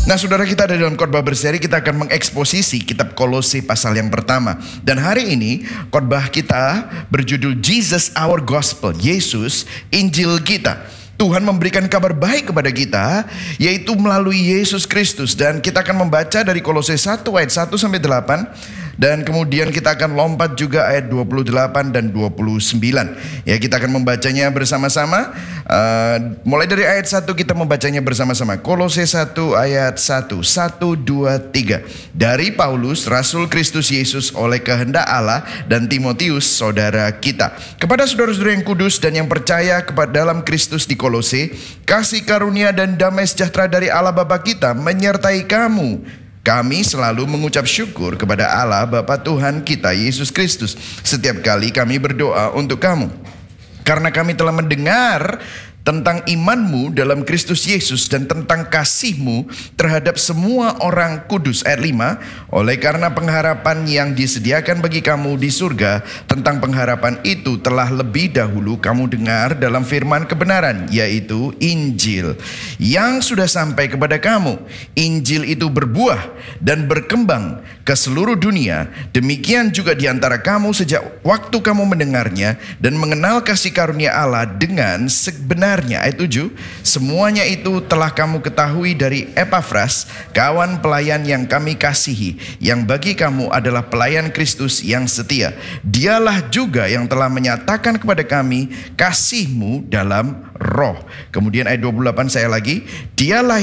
Nah, saudara, kita ada dalam khotbah berseri, kita akan mengeksposisi kitab Kolose pasal yang pertama. Dan hari ini khotbah kita berjudul Jesus Our Gospel, Yesus Injil kita. Tuhan memberikan kabar baik kepada kita, yaitu melalui Yesus Kristus. Dan kita akan membaca dari Kolose 1 ayat 1 sampai 8. Dan kemudian kita akan lompat juga ayat 28 dan 29. Ya, kita akan membacanya bersama-sama. Mulai dari ayat 1 kita membacanya bersama-sama. Kolose 1 ayat 1. 1, 2, 3. Dari Paulus, Rasul Kristus Yesus oleh kehendak Allah, dan Timotius, saudara kita. Kepada saudara-saudara yang kudus dan yang percaya kepada dalam Kristus di Kolose, kasih karunia dan damai sejahtera dari Allah Bapa kita menyertai kamu. Kami selalu mengucap syukur kepada Allah Bapa Tuhan kita Yesus Kristus setiap kali kami berdoa untuk kamu, karena kami telah mendengar tentang imanmu dalam Kristus Yesus dan tentang kasihmu terhadap semua orang kudus. Ayat 5, oleh karena pengharapan yang disediakan bagi kamu di surga, tentang pengharapan itu telah lebih dahulu kamu dengar dalam firman kebenaran, yaitu Injil, yang sudah sampai kepada kamu. Injil itu berbuah dan berkembang ke seluruh dunia. Demikian juga di antara kamu sejak waktu kamu mendengarnya dan mengenal kasih karunia Allah dengan sebenarnya. Ayat 7, semuanya itu telah kamu ketahui dari Epafras, kawan pelayan yang kami kasihi, yang bagi kamu adalah pelayan Kristus yang setia. Dialah juga yang telah menyatakan kepada kami kasihmu dalam roh. Kemudian ayat 28 saya lagi, dialah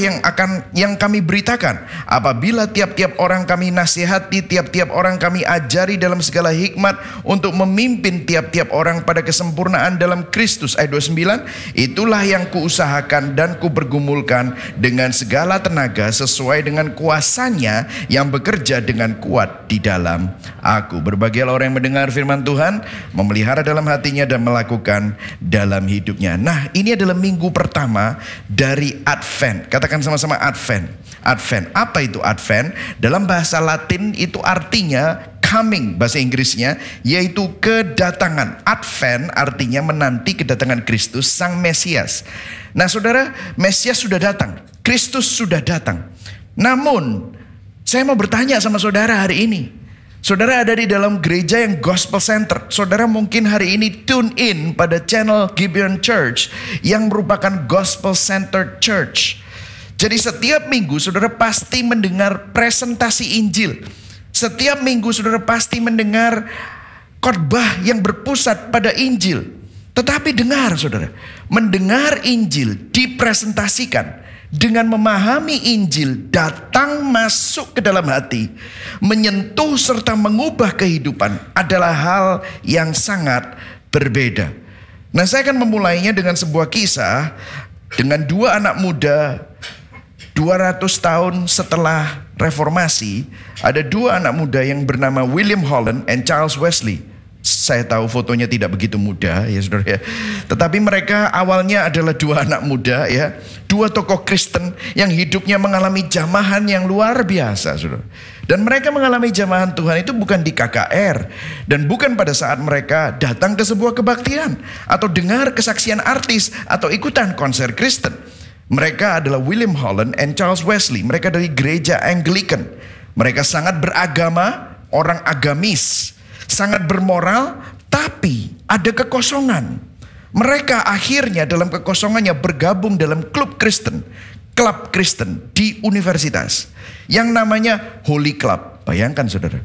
yang kami beritakan, apabila tiap-tiap orang kami nasihati, tiap-tiap orang kami ajari dalam segala hikmat, untuk memimpin tiap-tiap orang pada kesempurnaan dalam Kristus. Ayat 29, itulah yang kuusahakan dan kupergumulkan dengan segala tenaga sesuai dengan kuasanya yang bekerja dengan kuat di dalam aku. Berbahagialah orang yang mendengar firman Tuhan, memelihara dalam hatinya dan melakukan dalam hidupnya. Nah, ini adalah minggu pertama dari Advent. Katakan sama-sama Advent. Advent. Apa itu Advent? Dalam bahasa Latin itu artinya coming, bahasa Inggrisnya, yaitu kedatangan. Advent artinya menanti kedatangan Kristus, Sang Mesias. Nah, saudara, Mesias sudah datang, Kristus sudah datang. Namun, saya mau bertanya sama saudara hari ini. Saudara ada di dalam gereja yang gospel center. Saudara mungkin hari ini tune in pada channel Gibeon Church yang merupakan gospel center church. Jadi setiap minggu saudara pasti mendengar presentasi Injil. Setiap minggu saudara pasti mendengar khotbah yang berpusat pada Injil. Tetapi dengar saudara, mendengar Injil dipresentasikan dengan memahami Injil, datang masuk ke dalam hati, menyentuh serta mengubah kehidupan adalah hal yang sangat berbeda. Nah, saya akan memulainya dengan sebuah kisah dengan dua anak muda. 200 tahun setelah reformasi, ada dua anak muda yang bernama William Holland and Charles Wesley. Saya tahu fotonya tidak begitu muda ya saudara ya. Tetapi mereka awalnya adalah dua anak muda ya. Dua tokoh Kristen yang hidupnya mengalami jamahan yang luar biasa saudara. Dan mereka mengalami jamahan Tuhan itu bukan di KKR. Dan bukan pada saat mereka datang ke sebuah kebaktian, atau dengar kesaksian artis, atau ikutan konser Kristen. Mereka adalah William Holland and Charles Wesley. Mereka dari gereja Anglican. Mereka sangat beragama, orang agamis, sangat bermoral, tapi ada kekosongan. Mereka akhirnya dalam kekosongannya bergabung dalam klub Kristen di universitas yang namanya Holy Club. Bayangkan saudara,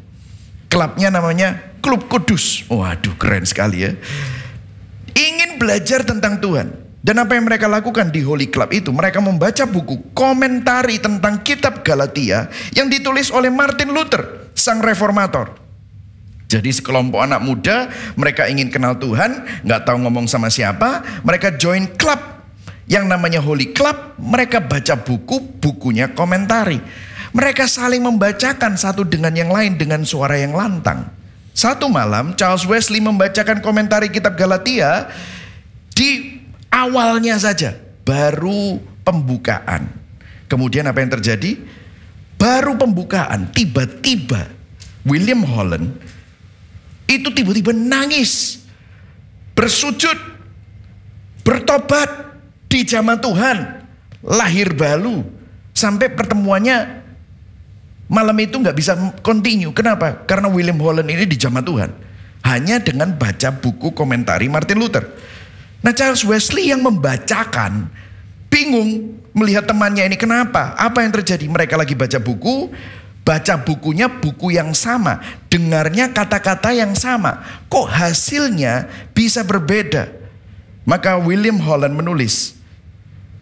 klubnya namanya Klub Kudus. Waduh, keren sekali ya. Ingin belajar tentang Tuhan. Dan apa yang mereka lakukan di Holy Club itu, mereka membaca buku komentari tentang kitab Galatia yang ditulis oleh Martin Luther, sang reformator. Jadi sekelompok anak muda, mereka ingin kenal Tuhan, nggak tahu ngomong sama siapa, mereka join klub yang namanya Holy Club. Mereka baca bukunya komentari. Mereka saling membacakan satu dengan yang lain dengan suara yang lantang. Satu malam Charles Wesley membacakan komentari kitab Galatia. Di awalnya saja, baru pembukaan. Kemudian apa yang terjadi? Baru pembukaan, tiba-tiba William Holland itu tiba-tiba nangis, bersujud, bertobat di zaman Tuhan, lahir baru, Sampai pertemuannya malam itu nggak bisa continue. Kenapa? Karena William Holland ini dijamah Tuhan hanya dengan baca buku komentari Martin Luther. Nah, Charles Wesley yang membacakan bingung melihat temannya ini. Kenapa? Apa yang terjadi? Mereka lagi baca bukunya buku yang sama, dengarnya kata-kata yang sama. Kok hasilnya bisa berbeda? Maka William Holland menulis.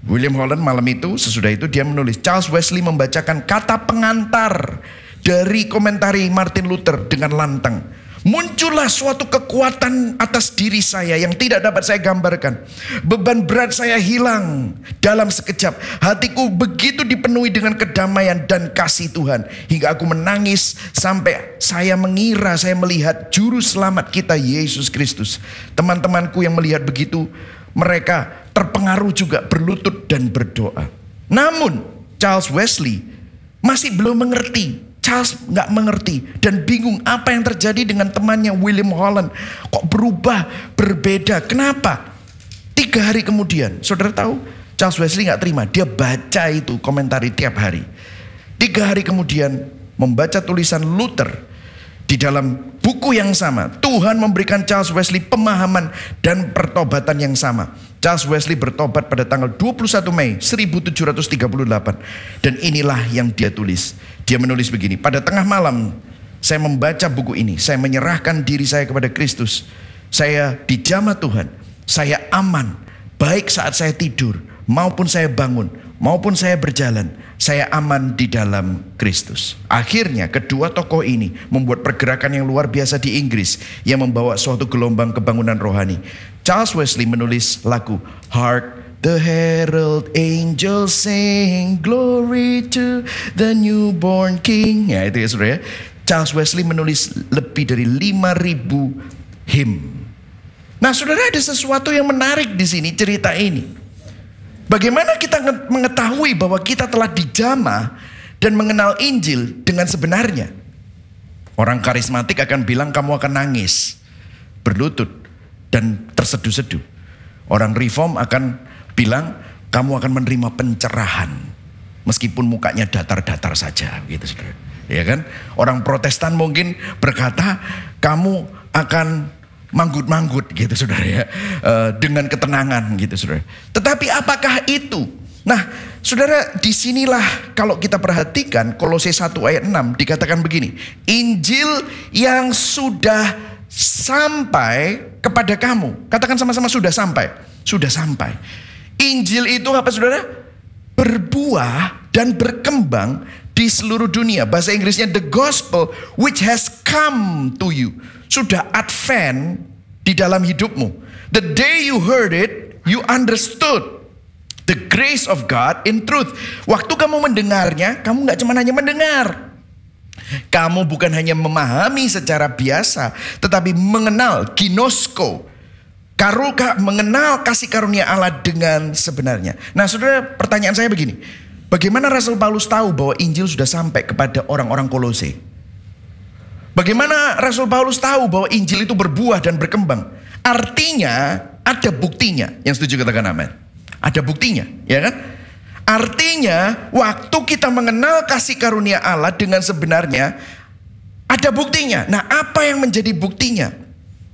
William Holland malam itu, sesudah itu dia menulis. Charles Wesley membacakan kata pengantar dari komentari Martin Luther dengan lantang. Muncullah suatu kekuatan atas diri saya yang tidak dapat saya gambarkan. Beban berat saya hilang dalam sekejap. Hatiku begitu dipenuhi dengan kedamaian dan kasih Tuhan. Hingga aku menangis sampai saya mengira saya melihat juru selamat kita Yesus Kristus. Teman-temanku yang melihat begitu, mereka terpengaruh juga berlutut dan berdoa. Namun Charles Wesley masih belum mengerti. Charles nggak mengerti dan bingung apa yang terjadi dengan temannya William Holland. Kok berubah, berbeda, kenapa? 3 hari kemudian, saudara tahu, Charles Wesley nggak terima. Dia baca itu komentari tiap hari. 3 hari kemudian membaca tulisan Luther di dalam buku yang sama. Tuhan memberikan Charles Wesley pemahaman dan pertobatan yang sama. Charles Wesley bertobat pada tanggal 21 Mei 1738. Dan inilah yang dia tulis. Dia menulis begini, pada tengah malam saya membaca buku ini. Saya menyerahkan diri saya kepada Kristus. Saya dijamah Tuhan. Saya aman, baik saat saya tidur, maupun saya bangun, maupun saya berjalan. Saya aman di dalam Kristus. Akhirnya kedua tokoh ini membuat pergerakan yang luar biasa di Inggris yang membawa suatu gelombang kebangunan rohani. Charles Wesley menulis lagu Hark the Herald Angels Sing Glory to the Newborn King. Ya itu ya saudara ya. Charles Wesley menulis lebih dari 5.000 hymn. Nah saudara, ada sesuatu yang menarik di sini cerita ini. Bagaimana kita mengetahui bahwa kita telah dijamah dan mengenal Injil dengan sebenarnya? Orang karismatik akan bilang kamu akan nangis, berlutut dan terseduh-seduh. Orang reform akan bilang kamu akan menerima pencerahan meskipun mukanya datar-datar saja, gitu saudara. Ya kan? Orang Protestan mungkin berkata kamu akan manggut-manggut, gitu saudara ya, dengan ketenangan, gitu saudara. Tetapi apakah itu? Nah, saudara, disinilah kalau kita perhatikan Kolose 1 ayat 6 dikatakan begini, Injil yang sudah sampai kepada kamu. Katakan sama-sama, sudah sampai. Sudah sampai. Injil itu apa saudara? Berbuah dan berkembang di seluruh dunia. Bahasa Inggrisnya the gospel which has come to you. Sudah advent di dalam hidupmu. The day you heard it, you understood the grace of God in truth. Waktu kamu mendengarnya, kamu gak cuma hanya mendengar. Kamu bukan hanya memahami secara biasa, tetapi mengenal, ginosko. Mengenal kasih karunia Allah dengan sebenarnya. Nah saudara, pertanyaan saya begini. Bagaimana Rasul Paulus tahu bahwa Injil sudah sampai kepada orang-orang Kolose? Bagaimana Rasul Paulus tahu bahwa Injil itu berbuah dan berkembang? Artinya ada buktinya. Yang setuju katakan amin. Ada buktinya, ya kan? Artinya waktu kita mengenal kasih karunia Allah dengan sebenarnya, ada buktinya. Nah, apa yang menjadi buktinya?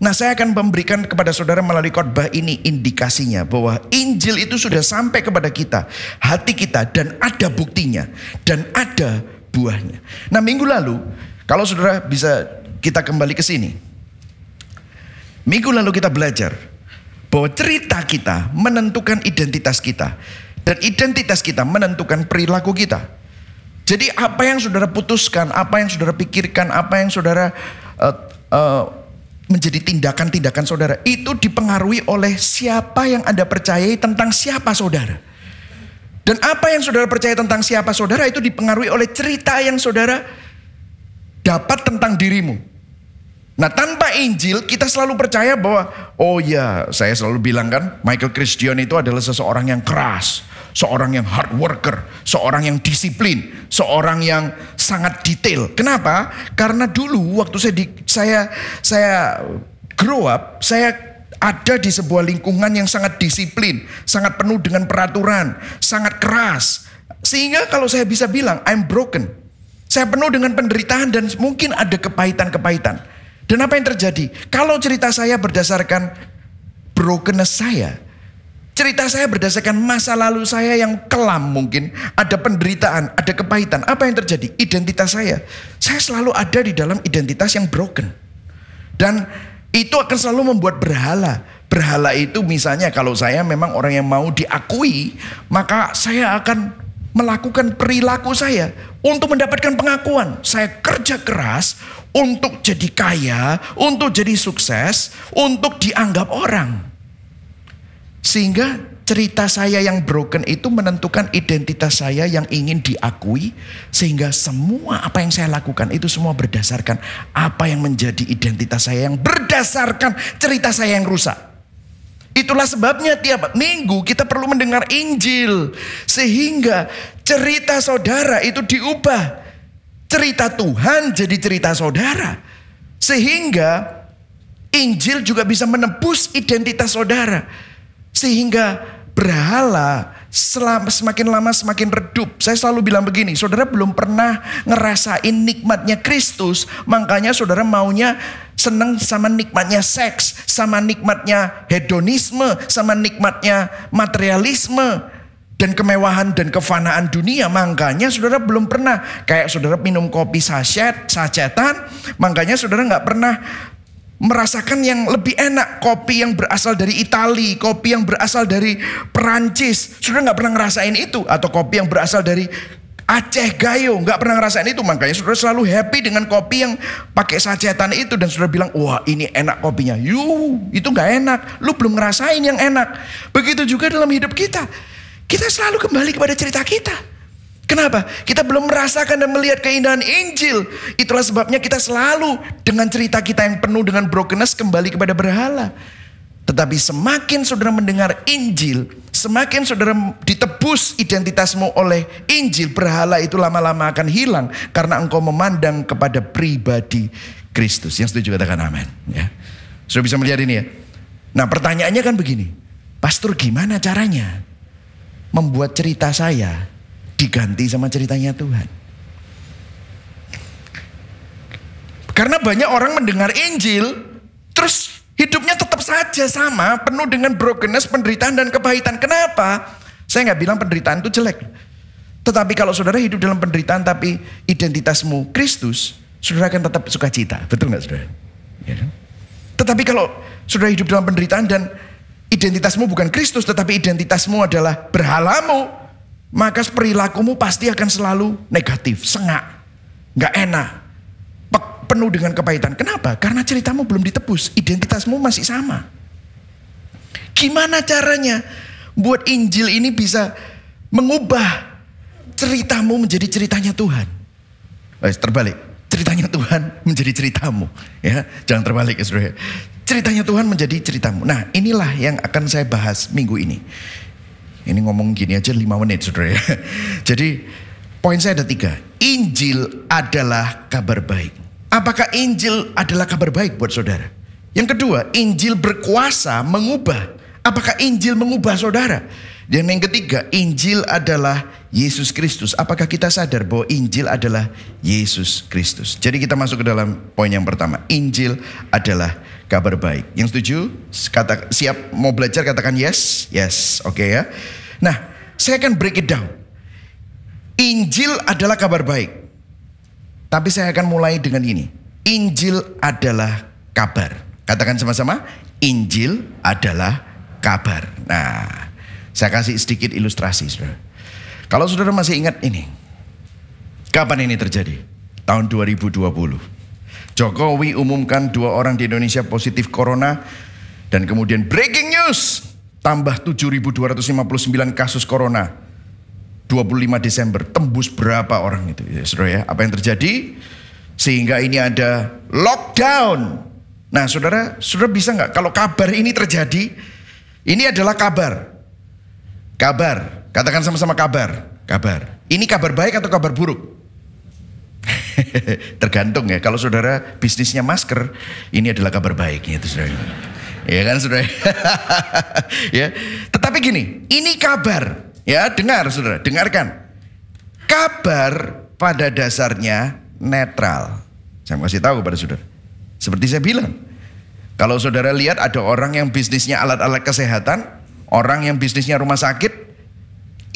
Nah, saya akan memberikan kepada saudara melalui khotbah ini indikasinya bahwa Injil itu sudah sampai kepada kita, hati kita, dan ada buktinya dan ada buahnya. Nah, minggu lalu kalau saudara bisa kita kembali ke sini. Minggu lalu kita belajar bahwa cerita kita menentukan identitas kita dan identitas kita menentukan perilaku kita. Jadi apa yang saudara putuskan, apa yang saudara pikirkan, apa yang saudara menjadi tindakan-tindakan saudara itu dipengaruhi oleh siapa yang Anda percayai tentang siapa saudara. Dan apa yang saudara percaya tentang siapa saudara itu dipengaruhi oleh cerita yang saudara dapat tentang dirimu. Nah, tanpa Injil kita selalu percaya bahwa oh ya, saya selalu bilang kan, Michael Christian itu adalah seseorang yang keras, seorang yang hard worker, seorang yang disiplin, seorang yang sangat detail. Kenapa? Karena dulu waktu saya grow up, saya ada di sebuah lingkungan yang sangat disiplin, sangat penuh dengan peraturan, sangat keras. Sehingga kalau saya bisa bilang, I'm broken. Saya penuh dengan penderitaan dan mungkin ada kepahitan-kepahitan. Dan apa yang terjadi? Kalau cerita saya berdasarkan brokenness saya, cerita saya berdasarkan masa lalu saya yang kelam mungkin, ada penderitaan, ada kepahitan. Apa yang terjadi? Identitas saya selalu ada di dalam identitas yang broken. Dan itu akan selalu membuat berhala. Berhala itu misalnya kalau saya memang orang yang mau diakui, maka saya akan melakukan perilaku saya untuk mendapatkan pengakuan. Saya kerja keras untuk jadi kaya, untuk jadi sukses, untuk dianggap orang. Sehingga cerita saya yang broken itu menentukan identitas saya yang ingin diakui. Sehingga semua apa yang saya lakukan itu semua berdasarkan apa yang menjadi identitas saya, yang berdasarkan cerita saya yang rusak. Itulah sebabnya tiap minggu kita perlu mendengar Injil. Sehingga cerita saudara itu diubah. Cerita Tuhan jadi cerita saudara. Sehingga Injil juga bisa menebus identitas saudara. Sehingga berhala semakin lama semakin redup. Saya selalu bilang begini, saudara belum pernah ngerasain nikmatnya Kristus, makanya saudara maunya seneng sama nikmatnya seks, sama nikmatnya hedonisme, sama nikmatnya materialisme dan kemewahan dan kefanaan dunia. Makanya saudara belum pernah, kayak saudara minum kopi sachetan, makanya saudara nggak pernah merasakan yang lebih enak, kopi yang berasal dari Itali, kopi yang berasal dari Perancis. Saudara nggak pernah ngerasain itu. Atau kopi yang berasal dari Aceh Gayo, nggak pernah ngerasain itu. Makanya saudara selalu happy dengan kopi yang pakai sachetan itu. Dan saudara bilang, wah ini enak kopinya. Itu nggak enak, lu belum ngerasain yang enak. Begitu juga dalam hidup kita. Kita selalu kembali kepada cerita kita. Kenapa? Kita belum merasakan dan melihat keindahan Injil. Itulah sebabnya kita selalu dengan cerita kita yang penuh dengan brokenness kembali kepada berhala. Tetapi semakin saudara mendengar Injil, semakin saudara ditebus identitasmu oleh Injil, berhala itu lama-lama akan hilang karena engkau memandang kepada pribadi Kristus. Yang setuju katakan amin. Ya. Saudara bisa melihat ini ya. Nah pertanyaannya kan begini, Pastor gimana caranya membuat cerita saya diganti sama ceritanya Tuhan? Karena banyak orang mendengar Injil terus hidupnya tetap saja sama, penuh dengan brokenness, penderitaan dan kepahitan. Kenapa? Saya nggak bilang penderitaan itu jelek, tetapi kalau saudara hidup dalam penderitaan tapi identitasmu Kristus, saudara akan tetap sukacita. Betul nggak saudara? Ya kan? Tetapi kalau saudara hidup dalam penderitaan dan identitasmu bukan Kristus, tetapi identitasmu adalah berhalamu, maka perilakumu pasti akan selalu negatif, sengak, gak enak, penuh dengan kepahitan. Kenapa? Karena ceritamu belum ditebus, identitasmu masih sama. Gimana caranya buat Injil ini bisa mengubah ceritamu menjadi ceritanya Tuhan? Terbalik, ceritanya Tuhan menjadi ceritamu. Ya, jangan terbalik ya saudara. Ceritanya Tuhan menjadi ceritamu. Nah inilah yang akan saya bahas minggu ini. Ini ngomong gini aja 5 menit saudara ya. Jadi poin saya ada 3. Injil adalah kabar baik. Apakah Injil adalah kabar baik buat saudara? Yang kedua, Injil berkuasa mengubah. Apakah Injil mengubah saudara? Dan yang ketiga, Injil adalah Yesus Kristus. Apakah kita sadar bahwa Injil adalah Yesus Kristus? Jadi kita masuk ke dalam poin yang pertama. Injil adalah kabar baik. Yang setuju? Siap mau belajar katakan yes. Yes, oke ya. Nah, saya akan break it down. Injil adalah kabar baik. Tapi saya akan mulai dengan ini. Injil adalah kabar. Katakan sama-sama, Injil adalah kabar. Nah, saya kasih sedikit ilustrasi, saudara. Kalau saudara masih ingat ini, kapan ini terjadi? Tahun 2020. Jokowi umumkan 2 orang di Indonesia positif corona. Dan kemudian breaking news, tambah 7.259 kasus corona. 25 Desember, tembus berapa orang itu, ya, saudara ya? Apa yang terjadi? Sehingga ini ada lockdown. Nah saudara bisa nggak kalau kabar ini terjadi? Ini adalah kabar. Kabar, katakan sama-sama kabar. Kabar. Ini kabar baik atau kabar buruk? Tergantung ya. Kalau saudara bisnisnya masker, ini adalah kabar baik gitu saudara. Ya kan saudara? Ya. Tetapi gini, ini kabar. Ya, dengar saudara, dengarkan. Kabar pada dasarnya netral. Saya mau kasih tahu kepada saudara. Seperti saya bilang, kalau saudara lihat ada orang yang bisnisnya alat-alat kesehatan, orang yang bisnisnya rumah sakit,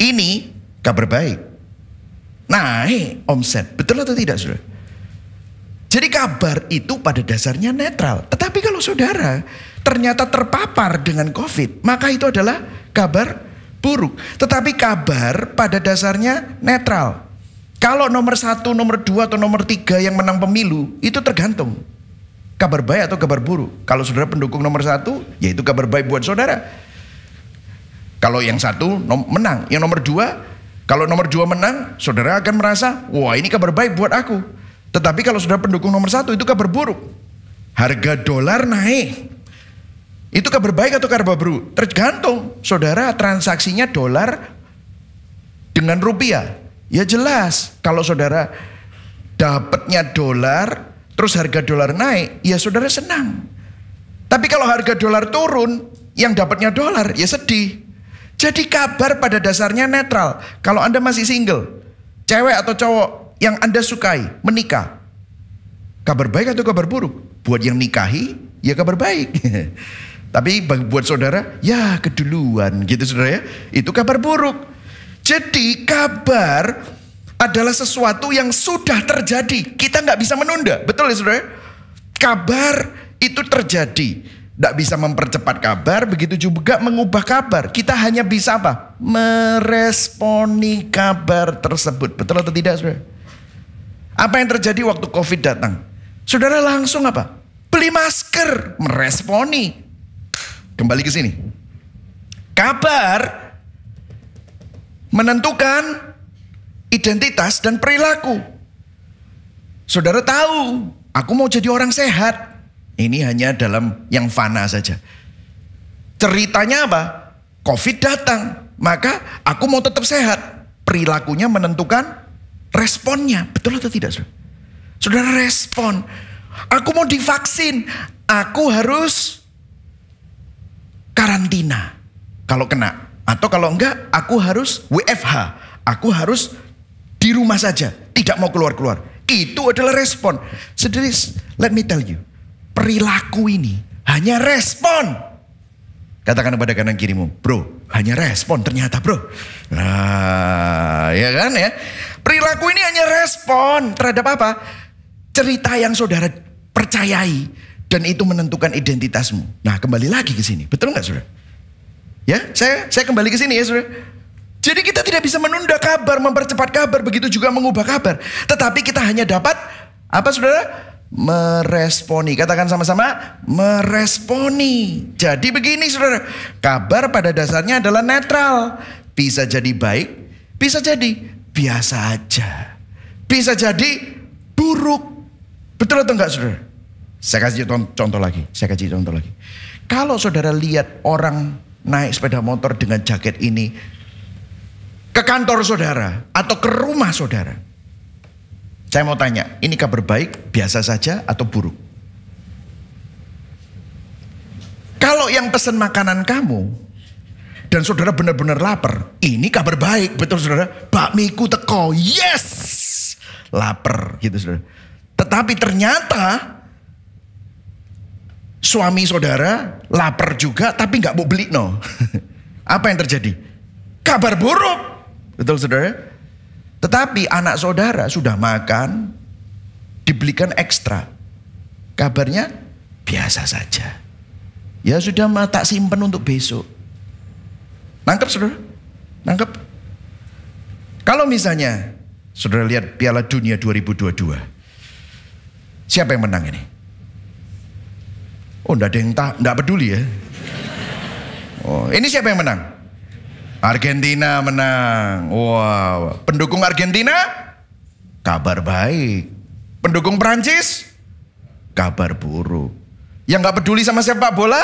ini kabar baik. Naik omset, betul atau tidak saudara? Jadi kabar itu pada dasarnya netral. Tetapi kalau saudara ternyata terpapar dengan COVID, maka itu adalah kabar buruk. Tetapi kabar pada dasarnya netral. Kalau nomor 1, nomor 2, atau nomor 3 yang menang pemilu, itu tergantung. Kabar baik atau kabar buruk. Kalau saudara pendukung nomor 1, yaitu kabar baik buat saudara. Kalau yang 1 menang, yang nomor 2, kalau nomor 2 menang, saudara akan merasa, wah ini kabar baik buat aku. Tetapi kalau saudara pendukung nomor 1, itu kabar buruk. Harga dolar naik. Itu kabar baik atau kabar buruk? Tergantung saudara transaksinya dolar dengan rupiah. Ya jelas, kalau saudara dapatnya dolar, terus harga dolar naik, ya saudara senang. Tapi kalau harga dolar turun, yang dapatnya dolar, ya sedih. Jadi kabar pada dasarnya netral. Kalau Anda masih single, cewek atau cowok yang Anda sukai menikah, kabar baik atau kabar buruk? Buat yang nikahi, ya kabar baik. Tapi buat saudara, ya keduluan gitu saudara ya. Itu kabar buruk. Jadi kabar adalah sesuatu yang sudah terjadi. Kita nggak bisa menunda. Betul ya saudara? Kabar itu terjadi. Nggak bisa mempercepat kabar, begitu juga mengubah kabar. Kita hanya bisa apa? Meresponi kabar tersebut. Betul atau tidak saudara? Apa yang terjadi waktu COVID datang? Saudara langsung apa? Beli masker. Meresponi. Kembali ke sini. Kabar menentukan identitas dan perilaku. Saudara tahu, aku mau jadi orang sehat. Ini hanya dalam yang fana saja. Ceritanya apa? COVID datang, maka aku mau tetap sehat. Perilakunya menentukan responnya. Betul atau tidak, saudara? Saudara respon. Aku mau divaksin, aku harus karantina kalau kena, atau kalau enggak aku harus WFH, aku harus di rumah saja, tidak mau keluar-keluar. Itu adalah respon. Saudara, let me tell you, perilaku ini hanya respon. Katakan kepada kanan kirimu, bro, hanya respon ternyata bro. Nah, ya kan ya. Perilaku ini hanya respon terhadap apa? Cerita yang saudara percayai. Dan itu menentukan identitasmu. Nah, kembali lagi ke sini. Betul nggak, saudara? Ya, saya kembali ke sini ya, saudara. Jadi kita tidak bisa menunda kabar, mempercepat kabar, begitu juga mengubah kabar. Tetapi kita hanya dapat apa, saudara? Meresponi. Katakan sama-sama, meresponi. Jadi begini, saudara. Kabar pada dasarnya adalah netral. Bisa jadi baik, bisa jadi biasa aja. Bisa jadi buruk. Betul atau enggak, saudara? Saya kasih contoh lagi. Kalau saudara lihat orang naik sepeda motor dengan jaket ini ke kantor saudara atau ke rumah saudara, saya mau tanya, ini kabar baik, biasa saja atau buruk? Kalau yang pesan makanan kamu dan saudara benar-benar lapar, ini kabar baik, betul saudara? Bakmiku teko, yes, lapar gitu saudara. Tetapi ternyata suami saudara lapar juga tapi nggak mau beli no. Apa yang terjadi? Kabar buruk. Betul saudara? Tetapi anak saudara sudah makan, dibelikan ekstra. Kabarnya biasa saja. Ya sudah tak simpen untuk besok. Nangkep saudara? Nangkep? Kalau misalnya saudara lihat Piala Dunia 2022. Siapa yang menang ini? Oh, enggak ada yang enggak peduli ya. Oh, ini siapa yang menang? Argentina menang. Wow, pendukung Argentina kabar baik. Pendukung Prancis kabar buruk. Yang enggak peduli sama sepak bola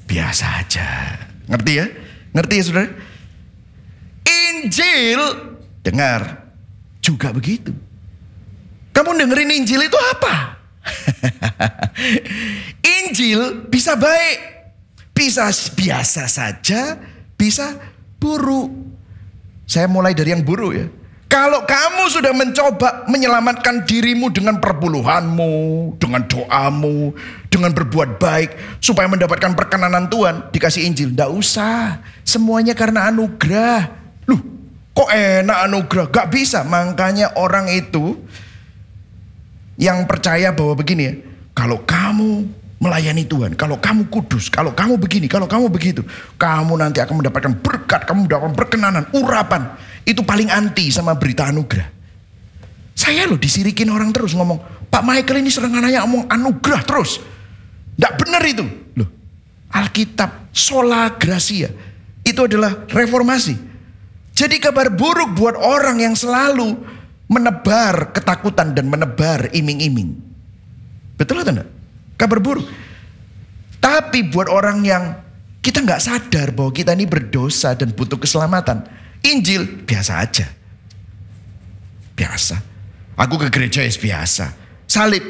biasa aja. Ngerti ya? Ngerti ya, saudara? Injil, dengar, juga begitu. Kamu dengerin Injil itu apa? Injil bisa baik, Bisa biasa saja, bisa buruk. Saya mulai dari yang buruk ya. Kalau kamu sudah mencoba menyelamatkan dirimu dengan perpuluhanmu, dengan doamu, dengan berbuat baik, supaya mendapatkan perkenanan Tuhan, dikasih Injil. Nggak usah, semuanya karena anugerah. Loh, kok enak anugerah? Gak bisa, makanya orang itu yang percaya bahwa begini ya, kalau kamu melayani Tuhan, kalau kamu kudus, kalau kamu begini, kalau kamu begitu, kamu nanti akan mendapatkan berkat, kamu mendapatkan perkenanan, urapan. Itu paling anti sama berita anugerah. Saya loh disirikin orang terus ngomong, Pak Michael ini sering nanya ngomong anugerah terus. Nggak benar itu. Loh, Alkitab, sola gratia, itu adalah reformasi. Jadi kabar buruk buat orang yang selalu menebar ketakutan dan menebar iming-iming. Betul atau enggak? Kabar buruk. Tapi buat orang yang kita nggak sadar bahwa kita ini berdosa dan butuh keselamatan, Injil biasa aja. Biasa. Aku ke gereja ya biasa. Salib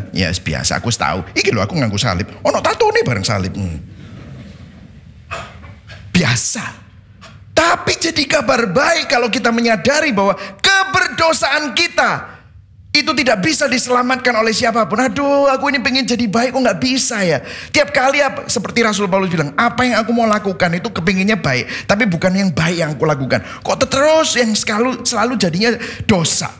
ya biasa, aku tahu. Iki loh aku nganggo salib. Ono tato nih bareng salib. Biasa. Tapi jadi kabar baik kalau kita menyadari bahwa keberdosaan kita itu tidak bisa diselamatkan oleh siapapun. Aduh, aku ini pengen jadi baik, kok nggak bisa ya. Tiap kali seperti Rasul Paulus bilang, apa yang aku mau lakukan itu kepinginnya baik, tapi bukan yang baik yang aku lakukan. Kok terus yang selalu jadinya dosa.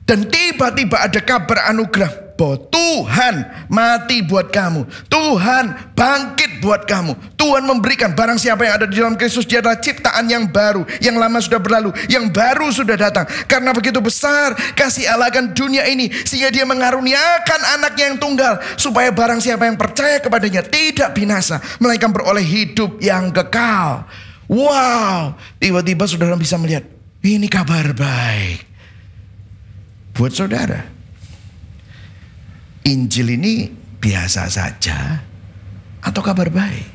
Dan tiba-tiba ada kabar anugerah bahwa Tuhan mati buat kamu, Tuhan bangkit buat kamu, Tuhan memberikan barang siapa yang ada di dalam Kristus, dia adalah ciptaan yang baru, yang lama sudah berlalu, yang baru sudah datang. Karena begitu besar kasih Allah akan dunia ini, sehingga dia mengaruniakan anaknya yang tunggal, supaya barang siapa yang percaya kepadanya tidak binasa, melainkan beroleh hidup yang kekal. Wow, tiba-tiba saudara bisa melihat, ini kabar baik buat saudara. Injil ini biasa saja atau kabar baik?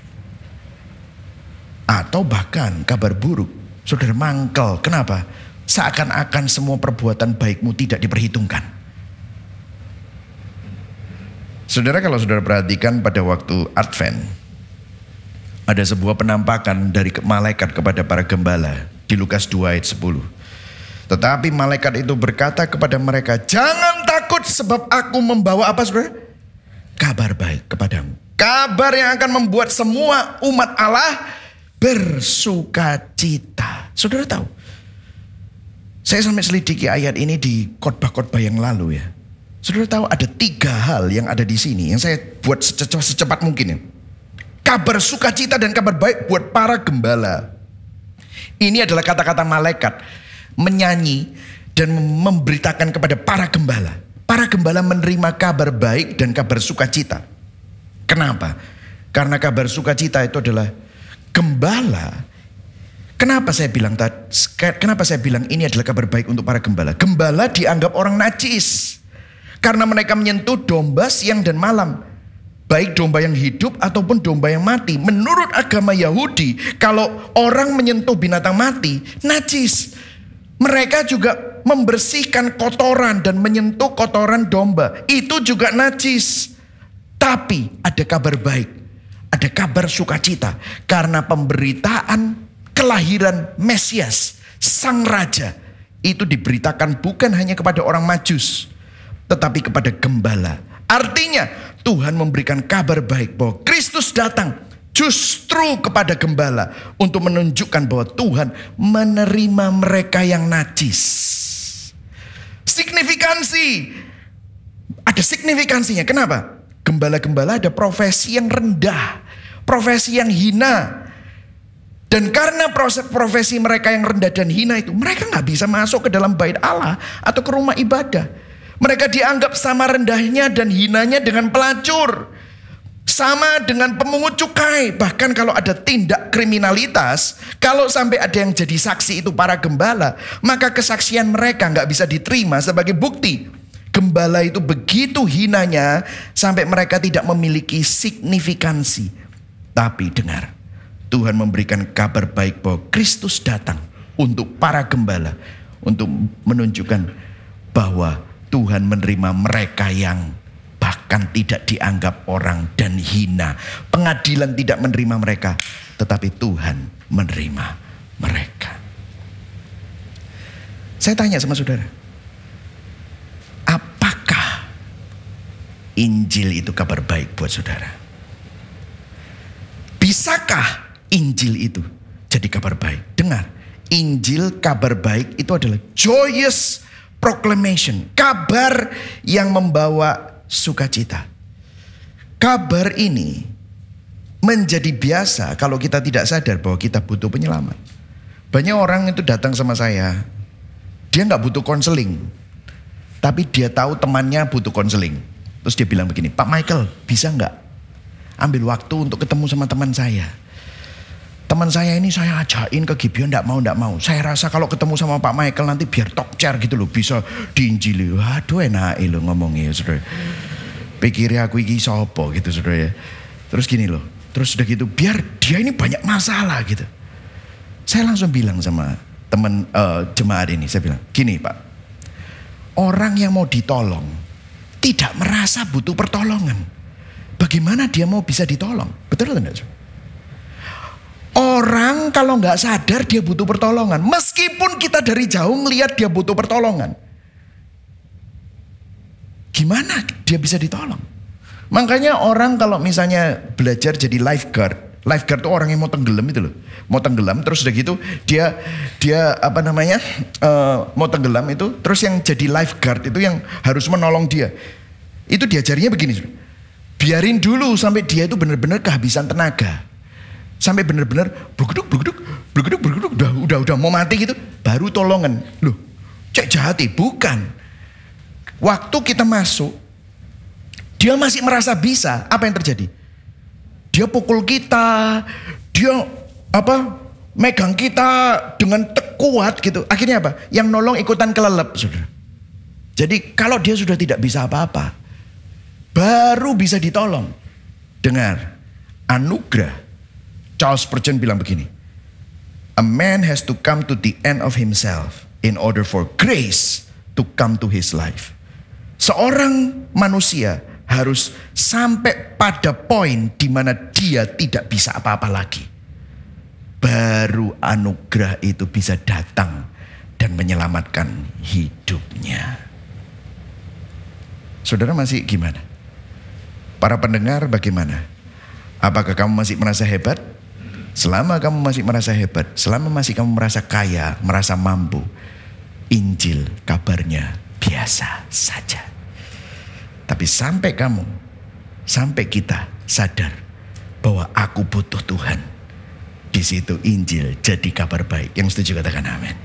Atau bahkan kabar buruk. Saudara mangkel. Kenapa? Seakan-akan semua perbuatan baikmu tidak diperhitungkan. Saudara, kalau saudara perhatikan pada waktu Advent, ada sebuah penampakan dari malaikat kepada para gembala di Lukas 2 ayat 10. Tetapi malaikat itu berkata kepada mereka, jangan takut sebab aku membawa apa saudara? Kabar baik kepadamu. Kabar yang akan membuat semua umat Allah bersukacita. Saudara tahu? Saya sampai selidiki ayat ini di khotbah-khotbah yang lalu ya. Saudara tahu ada 3 hal yang ada di sini yang saya buat secepat mungkin ya. Kabar sukacita dan kabar baik buat para gembala. Ini adalah kata-kata malaikat menyanyi dan memberitakan kepada para gembala. Para gembala menerima kabar baik dan kabar sukacita. Kenapa? Karena kabar sukacita itu adalah gembala. Kenapa saya bilang ini adalah kabar baik untuk para gembala? Gembala dianggap orang najis karena mereka menyentuh domba siang dan malam. Baik domba yang hidup ataupun domba yang mati. Menurut agama Yahudi, kalau orang menyentuh binatang mati, najis. Mereka juga membersihkan kotoran dan menyentuh kotoran domba. Itu juga najis. Tapi ada kabar baik. Ada kabar sukacita. Karena pemberitaan kelahiran Mesias, Sang Raja, itu diberitakan bukan hanya kepada orang Majus, tetapi kepada gembala. Artinya Tuhan memberikan kabar baik bahwa Kristus datang justru kepada gembala untuk menunjukkan bahwa Tuhan menerima mereka yang najis. Signifikansi. Ada signifikansinya. Kenapa? Gembala-gembala ada profesi yang rendah, profesi yang hina. Dan karena profesi mereka yang rendah dan hina itu, mereka gak bisa masuk ke dalam bait Allah atau ke rumah ibadah. Mereka dianggap sama rendahnya dan hinanya dengan pelacur. Sama dengan pemungut cukai. Bahkan kalau ada tindak kriminalitas, kalau sampai ada yang jadi saksi itu para gembala, maka kesaksian mereka nggak bisa diterima sebagai bukti. Gembala itu begitu hinanya sampai mereka tidak memiliki signifikansi. Tapi dengar, Tuhan memberikan kabar baik bahwa Kristus datang untuk para gembala, untuk menunjukkan bahwa Tuhan menerima mereka yang bakti. bahkan tidak dianggap orang dan hina. Pengadilan tidak menerima mereka, tetapi Tuhan menerima mereka. Saya tanya sama saudara, apakah Injil itu kabar baik buat saudara? Bisakah Injil itu jadi kabar baik? Dengar, Injil kabar baik itu adalah joyous proclamation, kabar yang membawa sukacita. Kabar ini menjadi biasa kalau kita tidak sadar bahwa kita butuh penyelamat. Banyak orang itu datang sama saya, dia nggak butuh konseling, tapi dia tahu temannya butuh konseling. Terus dia bilang begini, Pak Michael, bisa nggak ambil waktu untuk ketemu sama teman saya? Teman saya ini saya ajakin ke Gibeon, nggak mau. Saya rasa kalau ketemu sama Pak Michael nanti biar talk chair gitu loh, bisa diinjili. Waduh enak loh ngomongnya, saudara. Pikirnya aku iki sopo gitu, saudara ya. Terus gini loh, terus udah gitu, biar dia ini banyak masalah gitu. Saya langsung bilang sama teman jemaat ini, saya bilang, gini Pak, orang yang mau ditolong tidak merasa butuh pertolongan. Bagaimana dia mau bisa ditolong? Betul atau enggak? Orang kalau nggak sadar dia butuh pertolongan, meskipun kita dari jauh ngelihat dia butuh pertolongan, gimana dia bisa ditolong? Makanya orang kalau misalnya belajar jadi lifeguard itu orang yang mau tenggelam itu loh, mau tenggelam terus udah gitu dia mau tenggelam itu, terus yang jadi lifeguard itu yang harus menolong dia, itu diajarinya begini, biarin dulu sampai dia itu benar-benar kehabisan tenaga. Sampai benar-benar bergeduk, udah mau mati gitu, baru tolongan. Loh, cek jahati, bukan. Waktu kita masuk, dia masih merasa bisa. Apa yang terjadi? Dia pukul kita, dia megang kita dengan kuat gitu. Akhirnya apa? Yang nolong ikutan kelelep, saudara. Jadi kalau dia sudah tidak bisa apa-apa, baru bisa ditolong. Dengar, anugerah. Charles Spurgeon bilang begini, a man has to come to the end of himself in order for grace to come to his life. Seorang manusia harus sampai pada poin di mana dia tidak bisa apa-apa lagi. Baru anugerah itu bisa datang dan menyelamatkan hidupnya. Saudara masih gimana? Para pendengar bagaimana? Apakah kamu masih merasa hebat? Selama kamu masih merasa hebat, selama masih kamu merasa kaya, merasa mampu, Injil kabarnya biasa saja. Tapi sampai kita sadar bahwa aku butuh Tuhan, di situ Injil jadi kabar baik. Yang setuju katakan amin.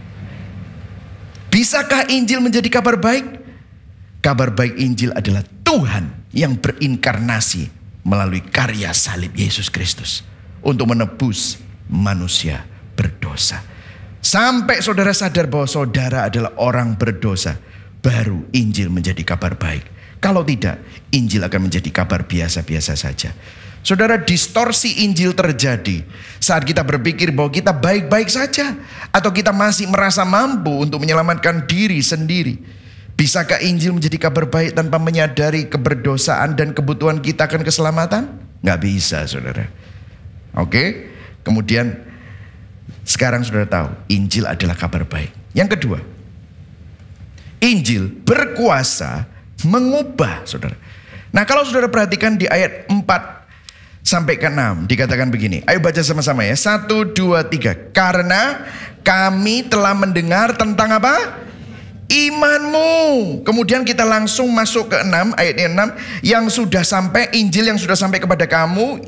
Bisakah Injil menjadi kabar baik? Kabar baik Injil adalah Tuhan yang berinkarnasi melalui karya salib Yesus Kristus untuk menebus manusia berdosa. Sampai saudara sadar bahwa saudara adalah orang berdosa, baru Injil menjadi kabar baik. Kalau tidak, Injil akan menjadi kabar biasa-biasa saja. Saudara, distorsi Injil terjadi saat kita berpikir bahwa kita baik-baik saja, atau kita masih merasa mampu untuk menyelamatkan diri sendiri. Bisakah Injil menjadi kabar baik tanpa menyadari keberdosaan dan kebutuhan kita akan keselamatan? Nggak bisa, saudara. Oke, kemudian sekarang saudara tahu Injil adalah kabar baik. Yang kedua, Injil berkuasa mengubah, saudara. Nah, kalau saudara perhatikan di ayat 4 sampai ke 6 dikatakan begini. Ayo baca sama-sama ya. 1, 2, 3. Karena kami telah mendengar tentang apa? Imanmu. Kemudian kita langsung masuk ke 6, ayat 6. Yang sudah sampai, Injil yang sudah sampai kepada kamu.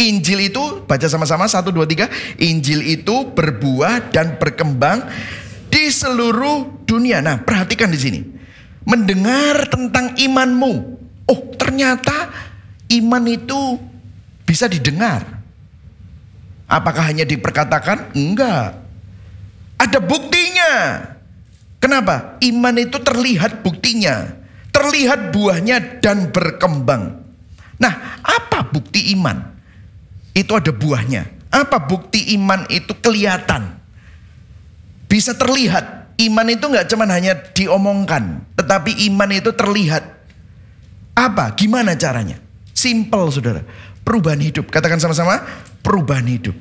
Injil itu, baca sama-sama 1, 2, 3. Injil itu berbuah dan berkembang di seluruh dunia. Nah, perhatikan di sini. Mendengar tentang imanmu. Oh, ternyata iman itu bisa didengar. Apakah hanya diperkatakan? Enggak. Ada buktinya. Kenapa? Iman itu terlihat buktinya. Terlihat buahnya dan berkembang. Nah, apa bukti iman? Itu ada buahnya. Apa bukti iman itu? Kelihatan. Bisa terlihat. Iman itu gak cuma hanya diomongkan, tetapi iman itu terlihat. Apa? Gimana caranya? Simple saudara. Perubahan hidup. Katakan sama-sama, perubahan hidup.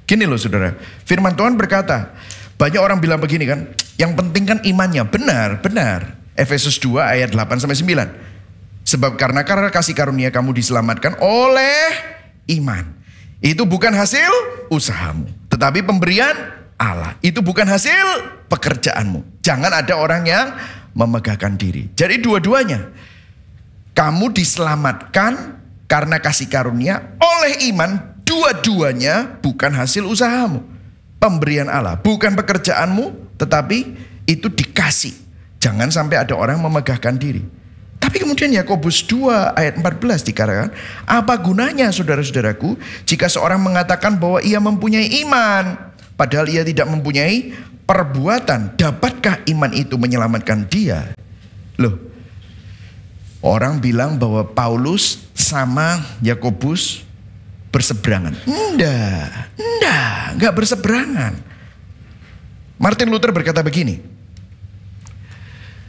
Gini loh saudara, firman Tuhan berkata, banyak orang bilang begini kan, yang penting kan imannya. Benar, benar. Efesus 2 ayat 8-9. Sebab karena kasih karunia kamu diselamatkan oleh iman. Itu bukan hasil usahamu, tetapi pemberian Allah. Itu bukan hasil pekerjaanmu. Jangan ada orang yang memegahkan diri. Jadi dua-duanya. Kamu diselamatkan karena kasih karunia oleh iman. Dua-duanya bukan hasil usahamu. Pemberian Allah. Bukan pekerjaanmu, tetapi itu dikasih. Jangan sampai ada orang memegahkan diri. Tapi kemudian Yakobus 2 ayat 14 dikatakan, apa gunanya saudara-saudaraku jika seorang mengatakan bahwa ia mempunyai iman, padahal ia tidak mempunyai perbuatan. Dapatkah iman itu menyelamatkan dia? Loh, orang bilang bahwa Paulus sama Yakobus berseberangan. Enggak berseberangan. Martin Luther berkata begini.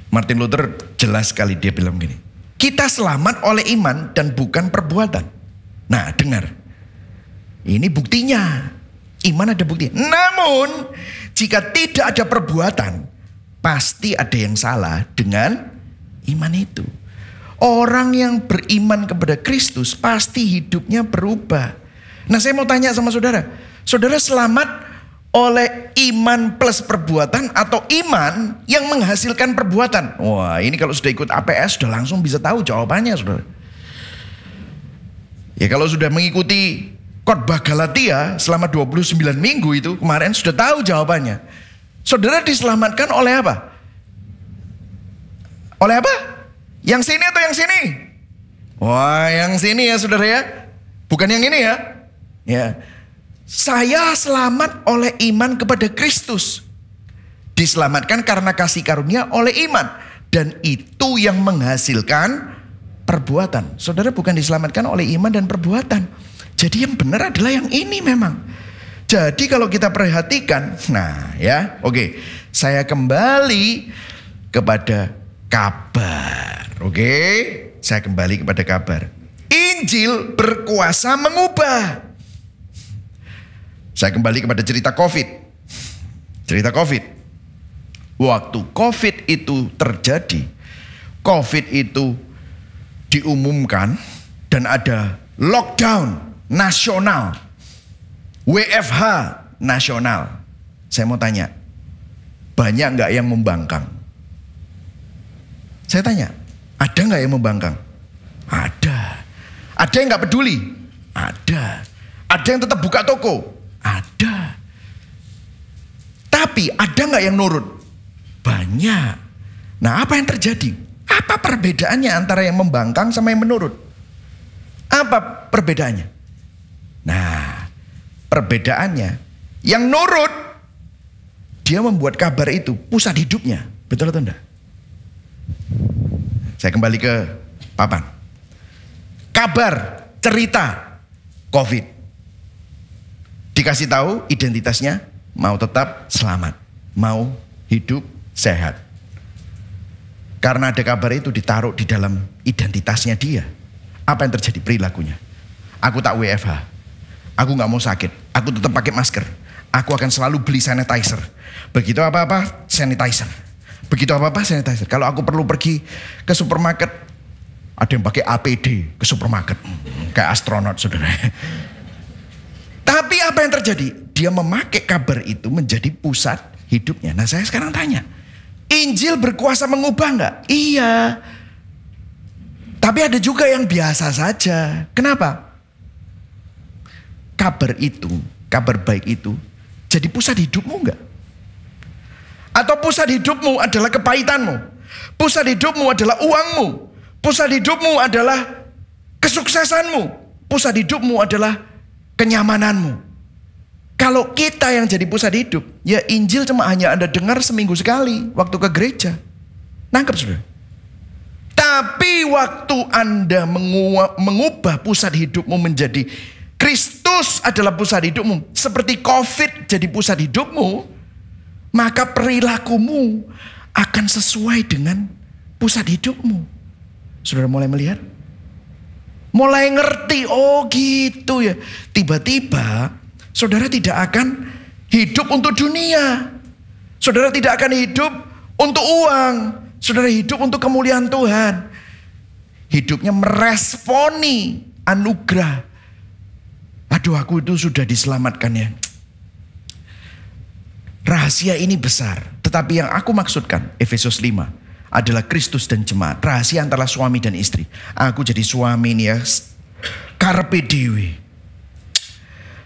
Martin Luther jelas sekali, dia bilang begini. Kita selamat oleh iman dan bukan perbuatan. Nah, dengar. Ini buktinya. Iman ada bukti. Namun, jika tidak ada perbuatan, pasti ada yang salah dengan iman itu. Orang yang beriman kepada Kristus pasti hidupnya berubah. Nah, saya mau tanya sama saudara. Saudara selamat oleh iman plus perbuatan atau iman yang menghasilkan perbuatan? Wah, ini kalau sudah ikut APS sudah langsung bisa tahu jawabannya, saudara. Ya, kalau sudah mengikuti khotbah Galatia selama 29 minggu itu kemarin sudah tahu jawabannya. Saudara diselamatkan oleh apa? Oleh apa? Yang sini atau yang sini? Wah, yang sini ya saudara ya. Bukan yang ini ya. Ya. Saya selamat oleh iman kepada Kristus. Diselamatkan karena kasih karunia oleh iman. Dan itu yang menghasilkan perbuatan. Saudara bukan diselamatkan oleh iman dan perbuatan. Jadi yang benar adalah yang ini memang. Jadi kalau kita perhatikan, nah ya, oke. Saya kembali kepada kabar. Oke, saya kembali kepada kabar. Injil berkuasa mengubah. Saya kembali kepada cerita COVID. Cerita COVID. Waktu COVID itu terjadi, COVID itu diumumkan dan ada lockdown nasional, WFH nasional. Saya mau tanya, banyak nggak yang membangkang? Saya tanya, ada nggak yang membangkang? Ada. Ada yang nggak peduli? Ada. Ada yang tetap buka toko? Ada. Tapi ada nggak yang nurut? Banyak. Nah, apa yang terjadi? Apa perbedaannya antara yang membangkang sama yang menurut? Apa perbedaannya? Nah, perbedaannya yang nurut, dia membuat kabar itu pusat hidupnya. Betul atau enggak? Saya kembali ke papan. Kabar, cerita COVID. Dikasih tahu identitasnya, mau tetap selamat, mau hidup sehat. Karena ada kabar itu ditaruh di dalam identitasnya dia. Apa yang terjadi perilakunya? Aku tak WFH. Aku gak mau sakit. Aku tetap pakai masker. Aku akan selalu beli sanitizer. Begitu apa-apa, sanitizer. Begitu apa-apa, sanitizer. Kalau aku perlu pergi ke supermarket, ada yang pakai APD ke supermarket. Kayak astronot, saudara. Tapi apa yang terjadi? Dia memakai kabar itu menjadi pusat hidupnya. Nah, saya sekarang tanya, Injil berkuasa mengubah enggak? Iya. Tapi ada juga yang biasa saja. Kenapa? Kabar itu, kabar baik itu jadi pusat hidupmu enggak? Atau pusat hidupmu adalah kepahitanmu? Pusat hidupmu adalah uangmu? Pusat hidupmu adalah kesuksesanmu? Pusat hidupmu adalah kenyamananmu? Kalau kita yang jadi pusat hidup, ya Injil cuma hanya Anda dengar seminggu sekali waktu ke gereja. Nangkep sudah? Tapi waktu Anda mengubah pusat hidupmu menjadi Kristus adalah pusat hidupmu, seperti COVID jadi pusat hidupmu, maka perilakumu akan sesuai dengan pusat hidupmu. Saudara mulai melihat? Mulai ngerti, oh gitu ya. Tiba-tiba saudara tidak akan hidup untuk dunia. Saudara tidak akan hidup untuk uang. Saudara hidup untuk kemuliaan Tuhan. Hidupnya meresponi anugerah. Aduh, aku itu sudah diselamatkan ya. Rahasia ini besar. Tetapi yang aku maksudkan, Efesus 5. Adalah Kristus dan jemaat. Rahasia antara suami dan istri. Aku jadi suami nih ya. Carpe diem.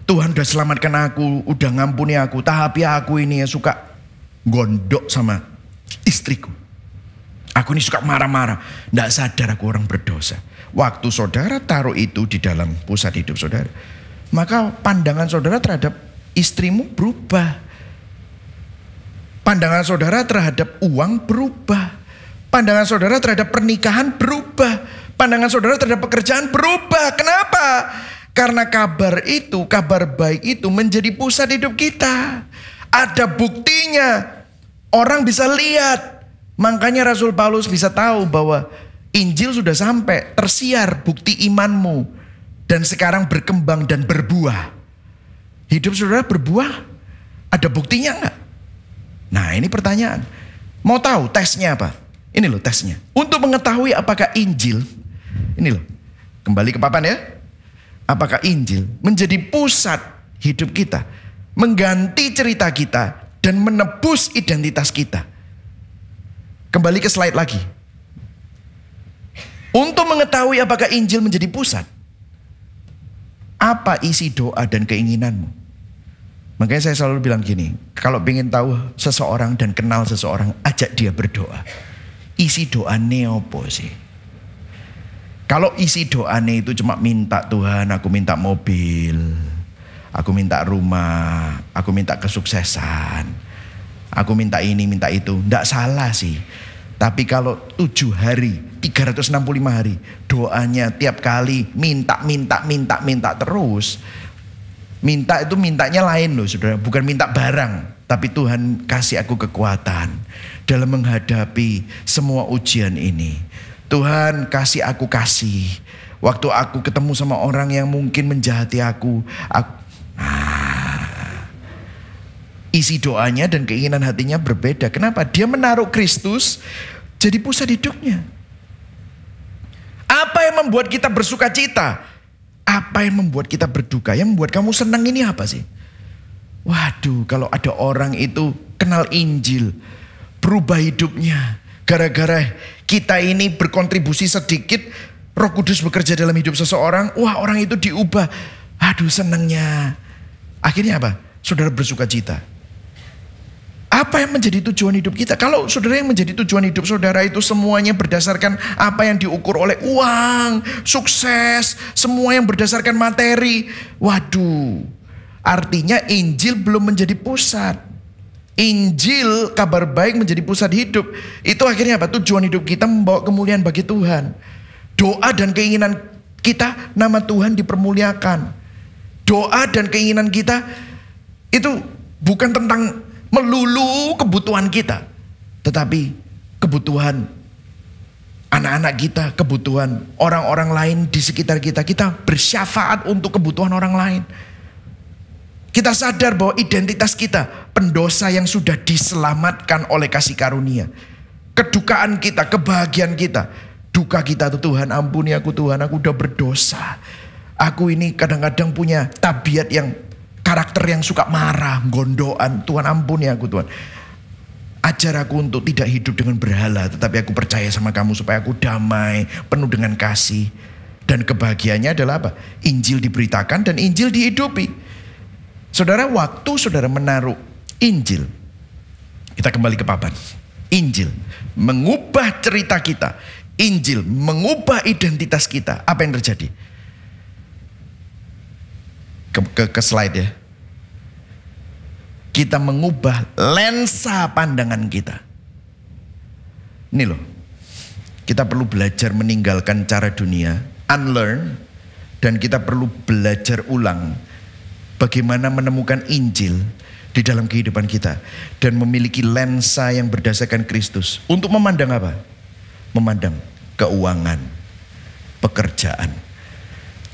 Tuhan udah selamatkan aku. Udah ngampuni aku. Tapi aku ini ya suka gondok sama istriku. Aku ini suka marah-marah. Nggak sadar aku orang berdosa. Waktu saudara taruh itu di dalam pusat hidup saudara. Maka pandangan saudara terhadap istrimu berubah. Pandangan saudara terhadap uang berubah. Pandangan saudara terhadap pernikahan berubah. Pandangan saudara terhadap pekerjaan berubah. Kenapa? Karena kabar itu, kabar baik itu menjadi pusat hidup kita. Ada buktinya. Orang bisa lihat. Makanya Rasul Paulus bisa tahu bahwa Injil sudah sampai. Tersiar bukti imanmu. Dan sekarang berkembang dan berbuah. Hidup saudara berbuah? Ada buktinya enggak? Nah ini pertanyaan. Mau tahu tesnya apa? Ini loh tesnya. Untuk mengetahui apakah Injil, ini loh, kembali ke papan ya. Apakah Injil menjadi pusat hidup kita, mengganti cerita kita, dan menebus identitas kita. Kembali ke slide lagi. Untuk mengetahui apakah Injil menjadi pusat, apa isi doa dan keinginanmu? Makanya saya selalu bilang gini, kalau ingin tahu seseorang dan kenal seseorang, ajak dia berdoa. Isi doane apa sih? Kalau isi doane itu cuma minta Tuhan, aku minta mobil, aku minta rumah, aku minta kesuksesan, aku minta ini, minta itu. Nggak salah sih. Tapi kalau 7 hari, 365 hari, doanya tiap kali minta terus. Minta itu mintanya lain loh saudara, bukan minta barang. Tapi Tuhan kasih aku kekuatan dalam menghadapi semua ujian ini. Tuhan kasih aku kasih. Waktu aku ketemu sama orang yang mungkin menjahati aku isi doanya dan keinginan hatinya berbeda. Kenapa? Dia menaruh Kristus jadi pusat hidupnya. Apa yang membuat kita bersuka cita? Apa yang membuat kita berduka? Yang membuat kamu senang ini apa sih? Waduh, kalau ada orang itu kenal Injil, berubah hidupnya. Gara-gara kita ini berkontribusi sedikit, Roh Kudus bekerja dalam hidup seseorang, wah orang itu diubah. Aduh senangnya. Akhirnya apa? Saudara bersuka cita. Apa yang menjadi tujuan hidup kita? Kalau saudara yang menjadi tujuan hidup saudara itu semuanya berdasarkan apa yang diukur oleh uang, sukses, semua yang berdasarkan materi. Waduh. Artinya Injil belum menjadi pusat. Injil, kabar baik menjadi pusat hidup. Itu akhirnya apa? Tujuan hidup kita membawa kemuliaan bagi Tuhan. Doa dan keinginan kita, nama Tuhan dipermuliakan. Doa dan keinginan kita itu bukan tentang melulu kebutuhan kita. Tetapi kebutuhan anak-anak kita, kebutuhan orang-orang lain di sekitar kita. Kita bersyafaat untuk kebutuhan orang lain. Kita sadar bahwa identitas kita pendosa yang sudah diselamatkan oleh kasih karunia. Kedukaan kita, kebahagiaan kita. Duka kita tuh, Tuhan ampuni aku Tuhan, aku udah berdosa. Aku ini kadang-kadang punya tabiat yang, karakter yang suka marah, gondoan. Tuhan ampuni aku Tuhan. Ajar aku untuk tidak hidup dengan berhala, tetapi aku percaya sama kamu supaya aku damai, penuh dengan kasih. Dan kebahagiaannya adalah apa? Injil diberitakan dan Injil dihidupi. Saudara, waktu saudara menaruh Injil, kita kembali ke papan. Injil mengubah cerita kita. Injil mengubah identitas kita. Apa yang terjadi? Ke slide ya. Kita mengubah lensa pandangan kita. Ini loh. Kita perlu belajar meninggalkan cara dunia, unlearn, dan kita perlu belajar ulang bagaimana menemukan Injil di dalam kehidupan kita. Dan memiliki lensa yang berdasarkan Kristus. Untuk memandang apa? Memandang keuangan, pekerjaan,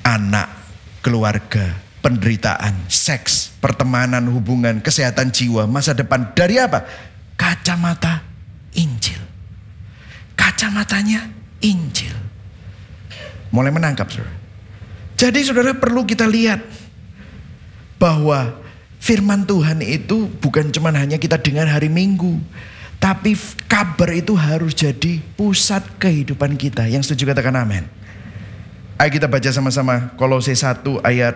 anak, keluarga, penderitaan, seks, pertemanan, hubungan, kesehatan jiwa, masa depan. Dari apa? Kacamata Injil. Kacamatanya Injil. Mulai menangkap, saudara. Jadi saudara perlu kita lihat bahwa firman Tuhan itu bukan cuma hanya kita dengar hari Minggu. Tapi kabar itu harus jadi pusat kehidupan kita. Yang setuju katakan amin. Ayo kita baca sama-sama Kolose 1 ayat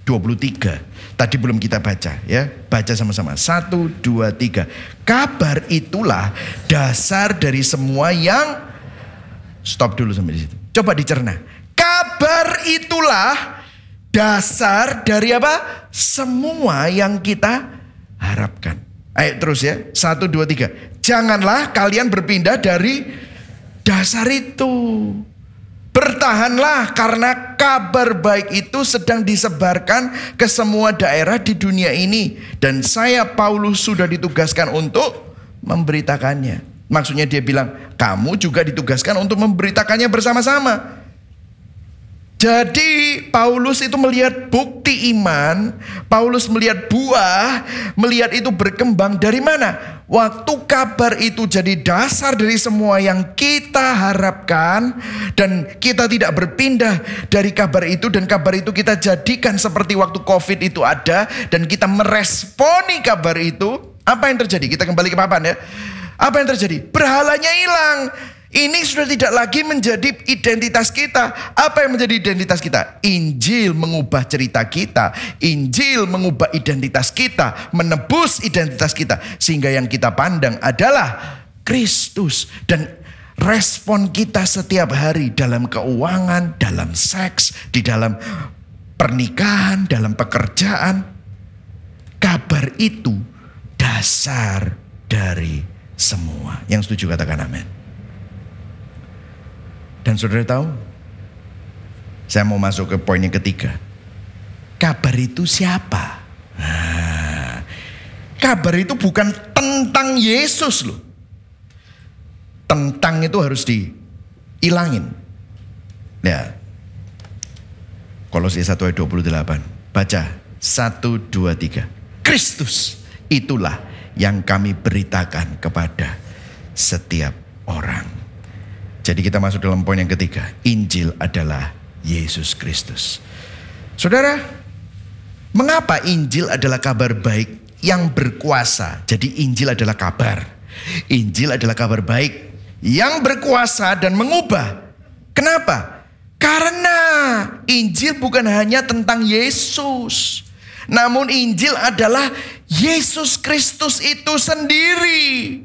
23. Tadi belum kita baca ya. Baca sama-sama. 1, 2, 3. Kabar itulah dasar dari semua yang... Stop dulu sampai di situ. Coba dicerna. Kabar itulah dasar dari apa? Semua yang kita harapkan. Ayo terus ya. 1, 2, 3. Janganlah kalian berpindah dari dasar itu. Bertahanlah karena kabar baik itu sedang disebarkan ke semua daerah di dunia ini. Dan saya Paulus sudah ditugaskan untuk memberitakannya. Maksudnya dia bilang, kamu juga ditugaskan untuk memberitakannya bersama-sama. Jadi Paulus itu melihat bukti iman, Paulus melihat buah, melihat itu berkembang dari mana? Waktu kabar itu jadi dasar dari semua yang kita harapkan dan kita tidak berpindah dari kabar itu, dan kabar itu kita jadikan seperti waktu COVID itu ada dan kita meresponi kabar itu. Apa yang terjadi? Kita kembali ke papan ya. Apa yang terjadi? Berhalanya hilang. Ini sudah tidak lagi menjadi identitas kita. Apa yang menjadi identitas kita? Injil mengubah cerita kita. Injil mengubah identitas kita. Menebus identitas kita. Sehingga yang kita pandang adalah Kristus. Dan respon kita setiap hari dalam keuangan, dalam seks, di dalam pernikahan, dalam pekerjaan. Kabar itu dasar dari semua. Yang setuju katakan amin. Dan saudara tahu, saya mau masuk ke poin yang ketiga. Kabar itu siapa? Nah, kabar itu bukan tentang Yesus loh. Tentang itu harus dihilangin. Ya. Kolose 1 ayat 28. Baca 1, 2, 3. Kristus itulah yang kami beritakan kepada setiap orang. Jadi kita masuk dalam poin yang ketiga. Injil adalah Yesus Kristus. Saudara, mengapa Injil adalah kabar baik yang berkuasa? Jadi Injil adalah kabar. Injil adalah kabar baik yang berkuasa dan mengubah. Kenapa? Karena Injil bukan hanya tentang Yesus. Namun Injil adalah Yesus Kristus itu sendiri.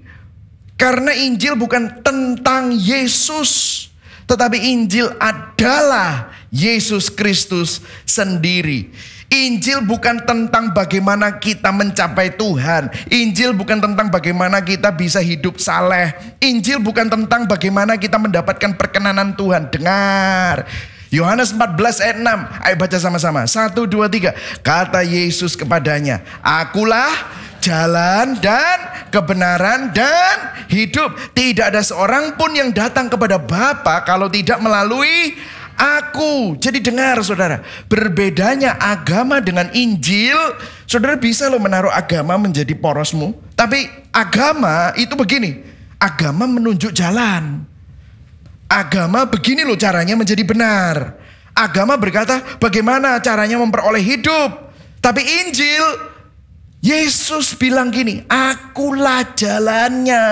Karena Injil bukan tentang Yesus, tetapi Injil adalah Yesus Kristus sendiri. Injil bukan tentang bagaimana kita mencapai Tuhan. Injil bukan tentang bagaimana kita bisa hidup saleh. Injil bukan tentang bagaimana kita mendapatkan perkenanan Tuhan. Dengar. Yohanes 14 ayat 6. Ayo baca sama-sama. 1, 2, 3. Kata Yesus kepadanya, Akulah jalan dan kebenaran dan hidup. Tidak ada seorang pun yang datang kepada Bapa kalau tidak melalui aku. Jadi dengar saudara, berbedanya agama dengan Injil. Saudara bisa loh menaruh agama menjadi porosmu. Tapi agama itu begini, agama menunjuk jalan. Agama begini loh caranya menjadi benar. Agama berkata bagaimana caranya memperoleh hidup. Tapi Injil, Yesus bilang gini, akulah jalannya,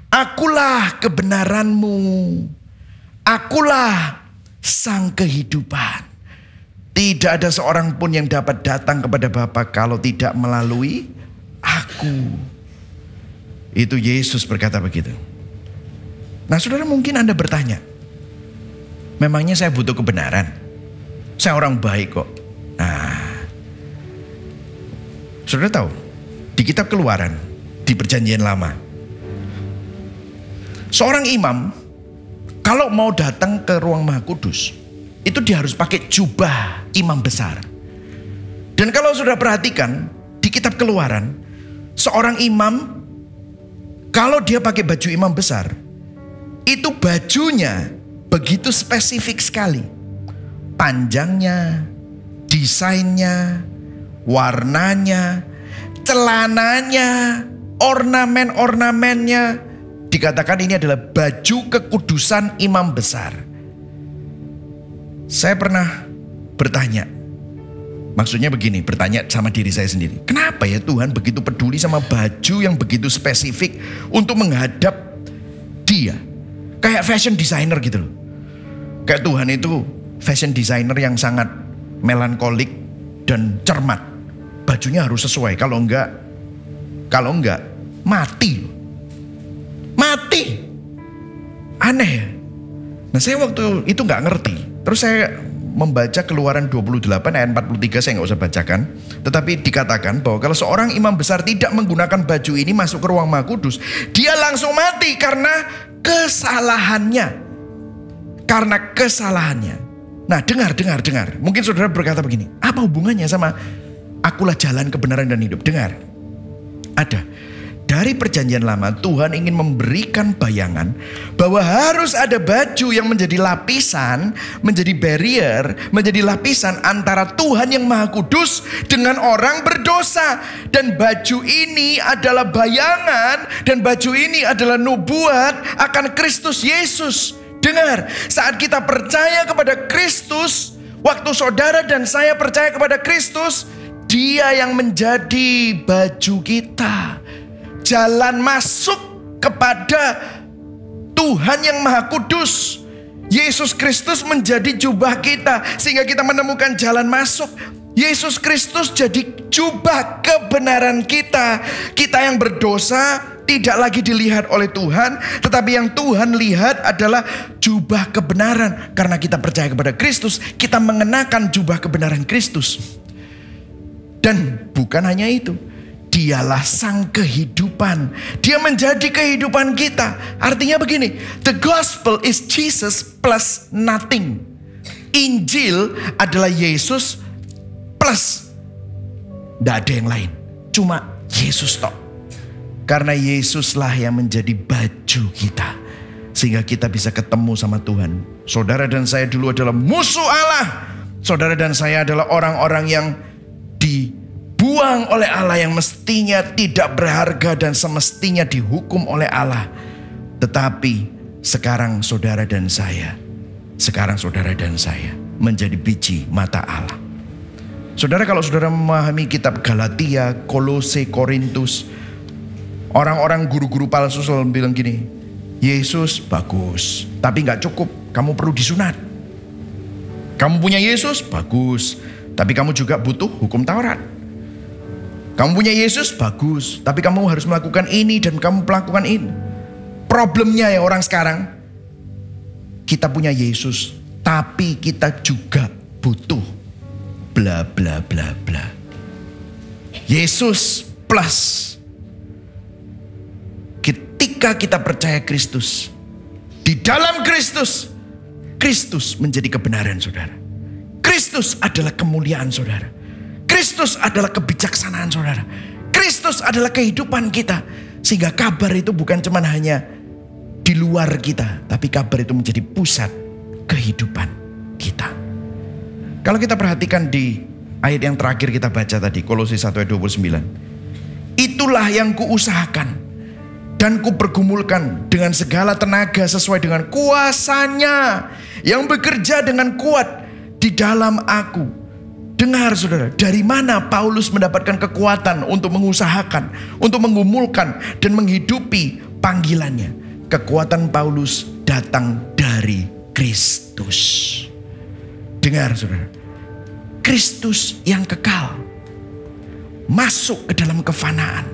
akulah kebenaranmu, akulah sang kehidupan. Tidak ada seorang pun yang dapat datang kepada Bapa kalau tidak melalui aku. Itu Yesus berkata begitu. Nah saudara, mungkin Anda bertanya, memangnya saya butuh kebenaran? Saya orang baik kok. Nah, saudara tahu, di kitab Keluaran, di perjanjian lama, seorang imam kalau mau datang ke ruang Maha Kudus, itu dia harus pakai jubah imam besar. Dan kalau sudah perhatikan, di kitab Keluaran, seorang imam, kalau dia pakai baju imam besar, itu bajunya begitu spesifik sekali. Panjangnya, desainnya, warnanya, celananya, ornamen-ornamennya. Dikatakan ini adalah baju kekudusan imam besar. Saya pernah bertanya, maksudnya begini, bertanya sama diri saya sendiri. Kenapa ya Tuhan begitu peduli sama baju yang begitu spesifik untuk menghadap Dia? Kayak fashion designer gitu loh. Kayak Tuhan itu fashion designer yang sangat melankolik dan cermat. Bajunya harus sesuai, kalau enggak mati. Mati. Aneh ya. Nah, saya waktu itu nggak ngerti. Terus saya membaca Keluaran 28 ayat 43, saya nggak usah bacakan. Tetapi dikatakan bahwa kalau seorang imam besar tidak menggunakan baju ini masuk ke ruang Maha Kudus, dia langsung mati karena kesalahannya. Karena kesalahannya. Nah, dengar. Mungkin saudara berkata begini, apa hubungannya sama akulah jalan kebenaran dan hidup? Dengar. Ada. Dari perjanjian lama Tuhan ingin memberikan bayangan bahwa harus ada baju yang menjadi lapisan, menjadi barrier, menjadi lapisan antara Tuhan yang Maha Kudus dengan orang berdosa. Dan baju ini adalah bayangan, dan baju ini adalah nubuat akan Kristus Yesus. Dengar, saat kita percaya kepada Kristus, waktu saudara dan saya percaya kepada Kristus, Dia yang menjadi baju kita. Jalan masuk kepada Tuhan yang Maha Kudus. Yesus Kristus menjadi jubah kita sehingga kita menemukan jalan masuk. Yesus Kristus jadi jubah kebenaran kita. Kita yang berdosa tidak lagi dilihat oleh Tuhan, tetapi yang Tuhan lihat adalah jubah kebenaran. Karena kita percaya kepada Kristus, kita mengenakan jubah kebenaran Kristus. Dan bukan hanya itu, Dialah sang kehidupan. Dia menjadi kehidupan kita. Artinya begini, the gospel is Jesus plus nothing. Injil adalah Yesus plus, tidak ada yang lain, cuma Yesus tok. Karena Yesuslah yang menjadi baju kita, sehingga kita bisa ketemu sama Tuhan. Saudara dan saya dulu adalah musuh Allah. Saudara dan saya adalah orang-orang yang dibuang oleh Allah, yang mestinya tidak berharga dan semestinya dihukum oleh Allah. Tetapi sekarang saudara dan saya menjadi biji mata Allah. Saudara, kalau saudara memahami kitab Galatia, Kolose, Korintus, orang-orang guru-guru palsu selalu bilang gini, Yesus bagus, tapi gak cukup, kamu perlu disunat. Kamu punya Yesus bagus, tapi kamu juga butuh hukum Taurat. Kamu punya Yesus bagus, tapi kamu harus melakukan ini dan kamu melakukan ini. Problemnya ya orang sekarang, kita punya Yesus, tapi kita juga butuh bla bla bla bla. Yesus plus. Ketika kita percaya Kristus, di dalam Kristus, Kristus menjadi kebenaran saudara. Kristus adalah kemuliaan saudara. Kristus adalah kebijaksanaan saudara. Kristus adalah kehidupan kita. Sehingga kabar itu bukan cuma hanya di luar kita, tapi kabar itu menjadi pusat kehidupan kita. Kalau kita perhatikan di ayat yang terakhir kita baca tadi, Kolose 1 ayat 29. Itulah yang kuusahakan dan kupergumulkan dengan segala tenaga sesuai dengan kuasanya yang bekerja dengan kuat di dalam aku. Dengar saudara, dari mana Paulus mendapatkan kekuatan untuk mengusahakan, untuk menggumulkan dan menghidupi panggilannya? Kekuatan Paulus datang dari Kristus. Dengar saudara, Kristus yang kekal masuk ke dalam kefanaan.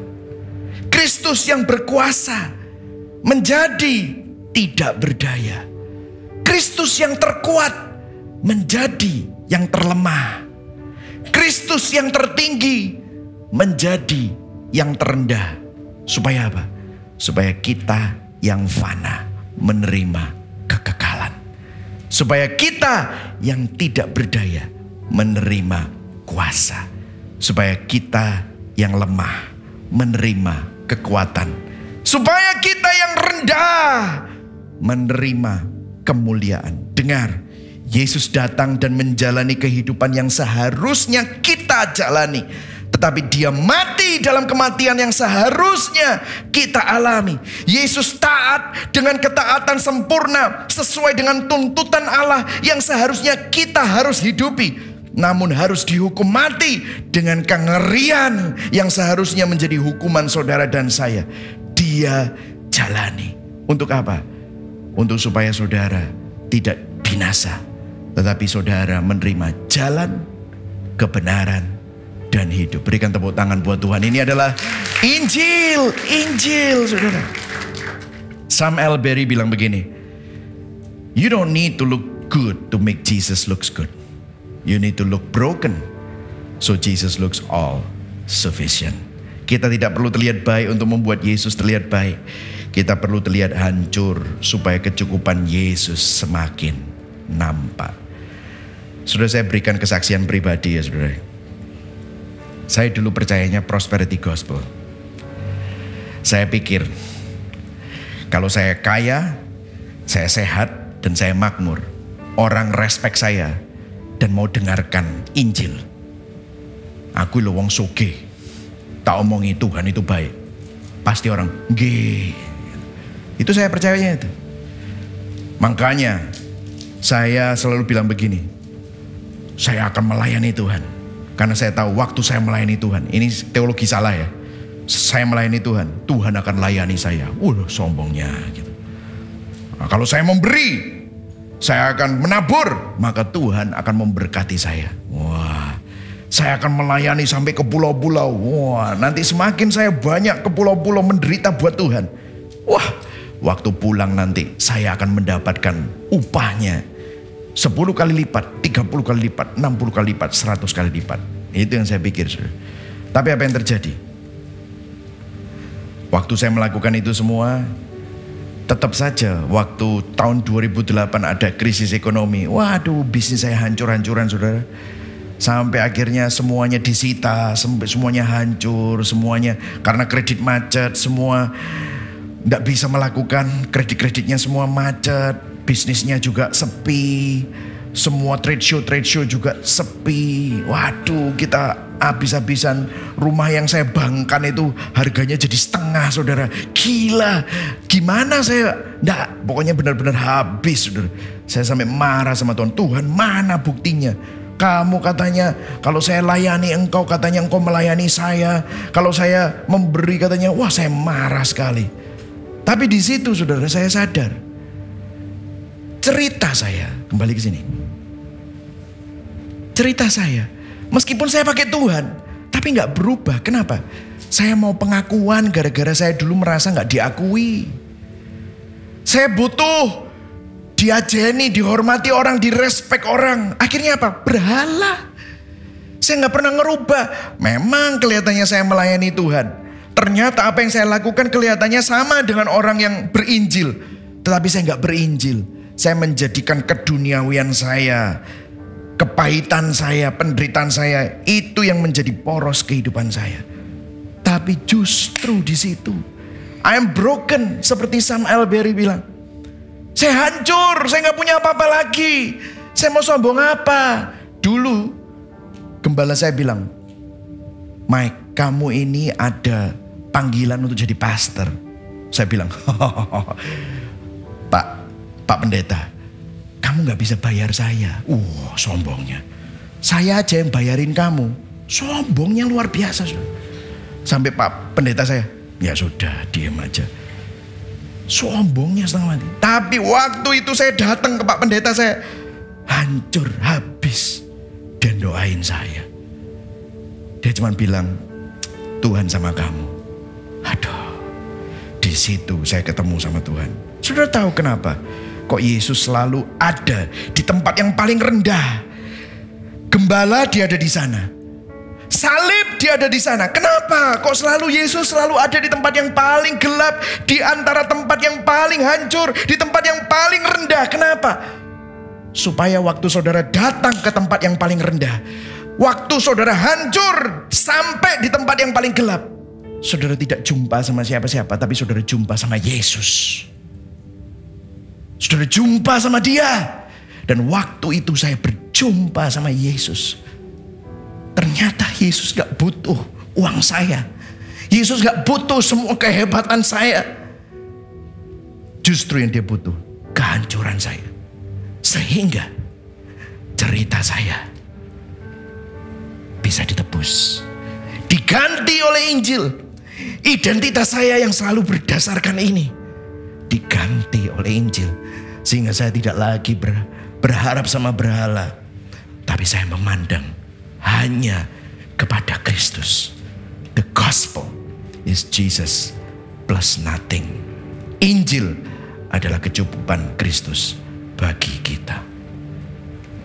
Kristus yang berkuasa menjadi tidak berdaya. Kristus yang terkuat menjadi yang terlemah. Kristus yang tertinggi menjadi yang terendah. Supaya apa? Supaya kita yang fana menerima kekekalan. Supaya kita yang tidak berdaya menerima kuasa. Supaya kita yang lemah menerima kekuatan. Supaya kita yang rendah menerima kemuliaan. Dengar, Yesus datang dan menjalani kehidupan yang seharusnya kita jalani. Tetapi dia mati dalam kematian yang seharusnya kita alami. Yesus taat dengan ketaatan sempurna sesuai dengan tuntutan Allah yang seharusnya kita harus hidupi. Namun harus dihukum mati dengan kengerian yang seharusnya menjadi hukuman saudara dan saya. Dia jalani. Untuk apa? Untuk supaya saudara tidak binasa, tetapi saudara menerima jalan kebenaran dan hidup. Berikan tepuk tangan buat Tuhan. Ini adalah Injil, Injil, saudara. Sam Alberry bilang begini, you don't need to look good to make Jesus looks good. You need to look broken so Jesus looks all sufficient. Kita tidak perlu terlihat baik untuk membuat Yesus terlihat baik. Kita perlu terlihat hancur supaya kecukupan Yesus semakin nampak. Sudah saya berikan kesaksian pribadi ya saudara. Saya dulu percayanya prosperity gospel. Saya pikir kalau saya kaya, saya sehat, dan saya makmur, orang respect saya dan mau dengarkan Injil. Aku lo wong sugih, tak omongi Tuhan itu baik. Pasti orang nggih. Itu saya percayanya itu. Makanya saya selalu bilang begini, saya akan melayani Tuhan. Karena saya tahu waktu saya melayani Tuhan, ini teologi salah ya. Saya melayani Tuhan, Tuhan akan layani saya. Sombongnya gitu. Nah, kalau saya memberi, saya akan menabur, maka Tuhan akan memberkati saya. Wah, saya akan melayani sampai ke pulau-pulau. Wah, nanti semakin saya banyak ke pulau-pulau menderita buat Tuhan. Wah, waktu pulang nanti saya akan mendapatkan upahnya 10 kali lipat, 30 kali lipat, 60 kali lipat, 100 kali lipat. Itu yang saya pikir. Tapi apa yang terjadi? Waktu saya melakukan itu semua, tetap saja waktu tahun 2008 ada krisis ekonomi. Waduh, bisnis saya hancur-hancuran saudara. Sampai akhirnya semuanya disita, semuanya hancur, semuanya karena kredit macet, semua tidak bisa melakukan, kredit-kreditnya semua macet, bisnisnya juga sepi, semua trade show juga sepi. Waduh, kita habis-habisan. Rumah yang saya bangkan itu harganya jadi setengah saudara. Gila, gimana saya? Nggak, pokoknya benar-benar habis saudara. Saya sampai marah sama Tuhan. Tuhan, mana buktinya? Kamu katanya kalau saya layani engkau, katanya engkau melayani saya. Kalau saya memberi katanya, wah saya marah sekali. Tapi di situ saudara saya sadar. Cerita saya, kembali ke sini. Cerita saya, meskipun saya pakai Tuhan, tapi gak berubah. Kenapa? Saya mau pengakuan gara-gara saya dulu merasa gak diakui. Saya butuh diajeni, dihormati orang, direspek orang. Akhirnya apa? Berhala. Saya gak pernah ngerubah. Memang kelihatannya saya melayani Tuhan. Ternyata apa yang saya lakukan kelihatannya sama dengan orang yang berinjil. Tetapi saya gak berinjil. Saya menjadikan keduniawian saya, kepahitan saya, penderitaan saya, itu yang menjadi poros kehidupan saya. Tapi justru di situ, I am broken, seperti Sam Alberry bilang. Saya hancur, saya gak punya apa-apa lagi. Saya mau sombong apa? Dulu, gembala saya bilang, Mike, kamu ini ada panggilan untuk jadi pastor. Saya bilang, Pak Pendeta, kamu gak bisa bayar saya. Sombongnya. Saya aja yang bayarin kamu. Sombongnya luar biasa. Sampai Pak Pendeta saya, ya sudah, diam aja. Sombongnya setengah mati. Tapi waktu itu saya datang ke Pak Pendeta, saya hancur, habis. Dan doain saya. Dia cuma bilang, Tuhan sama kamu. Aduh, di situ saya ketemu sama Tuhan. Sudah tahu kenapa? Kok Yesus selalu ada di tempat yang paling rendah. Gembala dia ada di sana. Salib dia ada di sana. Kenapa? Kok selalu Yesus selalu ada di tempat yang paling gelap, di antara tempat yang paling hancur, di tempat yang paling rendah. Kenapa? Supaya waktu saudara datang ke tempat yang paling rendah, waktu saudara hancur sampai di tempat yang paling gelap, saudara tidak jumpa sama siapa-siapa, tapi saudara jumpa sama Yesus. Saudara jumpa sama dia. Dan waktu itu saya berjumpa sama Yesus. Ternyata Yesus gak butuh uang saya. Yesus gak butuh semua kehebatan saya. Justru yang dia butuh kehancuran saya. Sehingga cerita saya bisa ditebus. Diganti oleh Injil. Identitas saya yang selalu berdasarkan ini diganti oleh Injil. Sehingga saya tidak lagi berharap sama berhala, tapi saya memandang hanya kepada Kristus. The gospel is Jesus plus nothing. Injil adalah kecukupan Kristus bagi kita.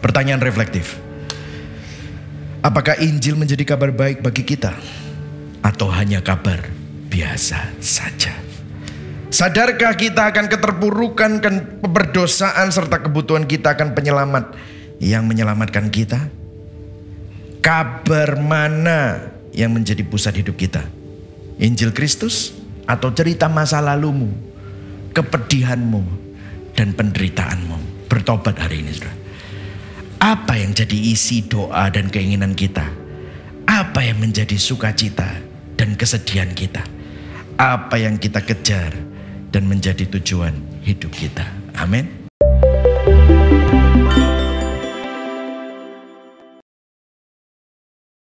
Pertanyaan reflektif. Apakah Injil menjadi kabar baik bagi kita? Atau hanya kabar biasa saja? Sadarkah kita akan keterpurukan, keberdosaan, serta kebutuhan kita akan penyelamat yang menyelamatkan kita? Kabar mana yang menjadi pusat hidup kita? Injil Kristus atau cerita masa lalumu, kepedihanmu, dan penderitaanmu? Bertobat hari ini, saudara. Apa yang jadi isi doa dan keinginan kita? Apa yang menjadi sukacita dan kesedihan kita? Apa yang kita kejar dan menjadi tujuan hidup kita? Amin.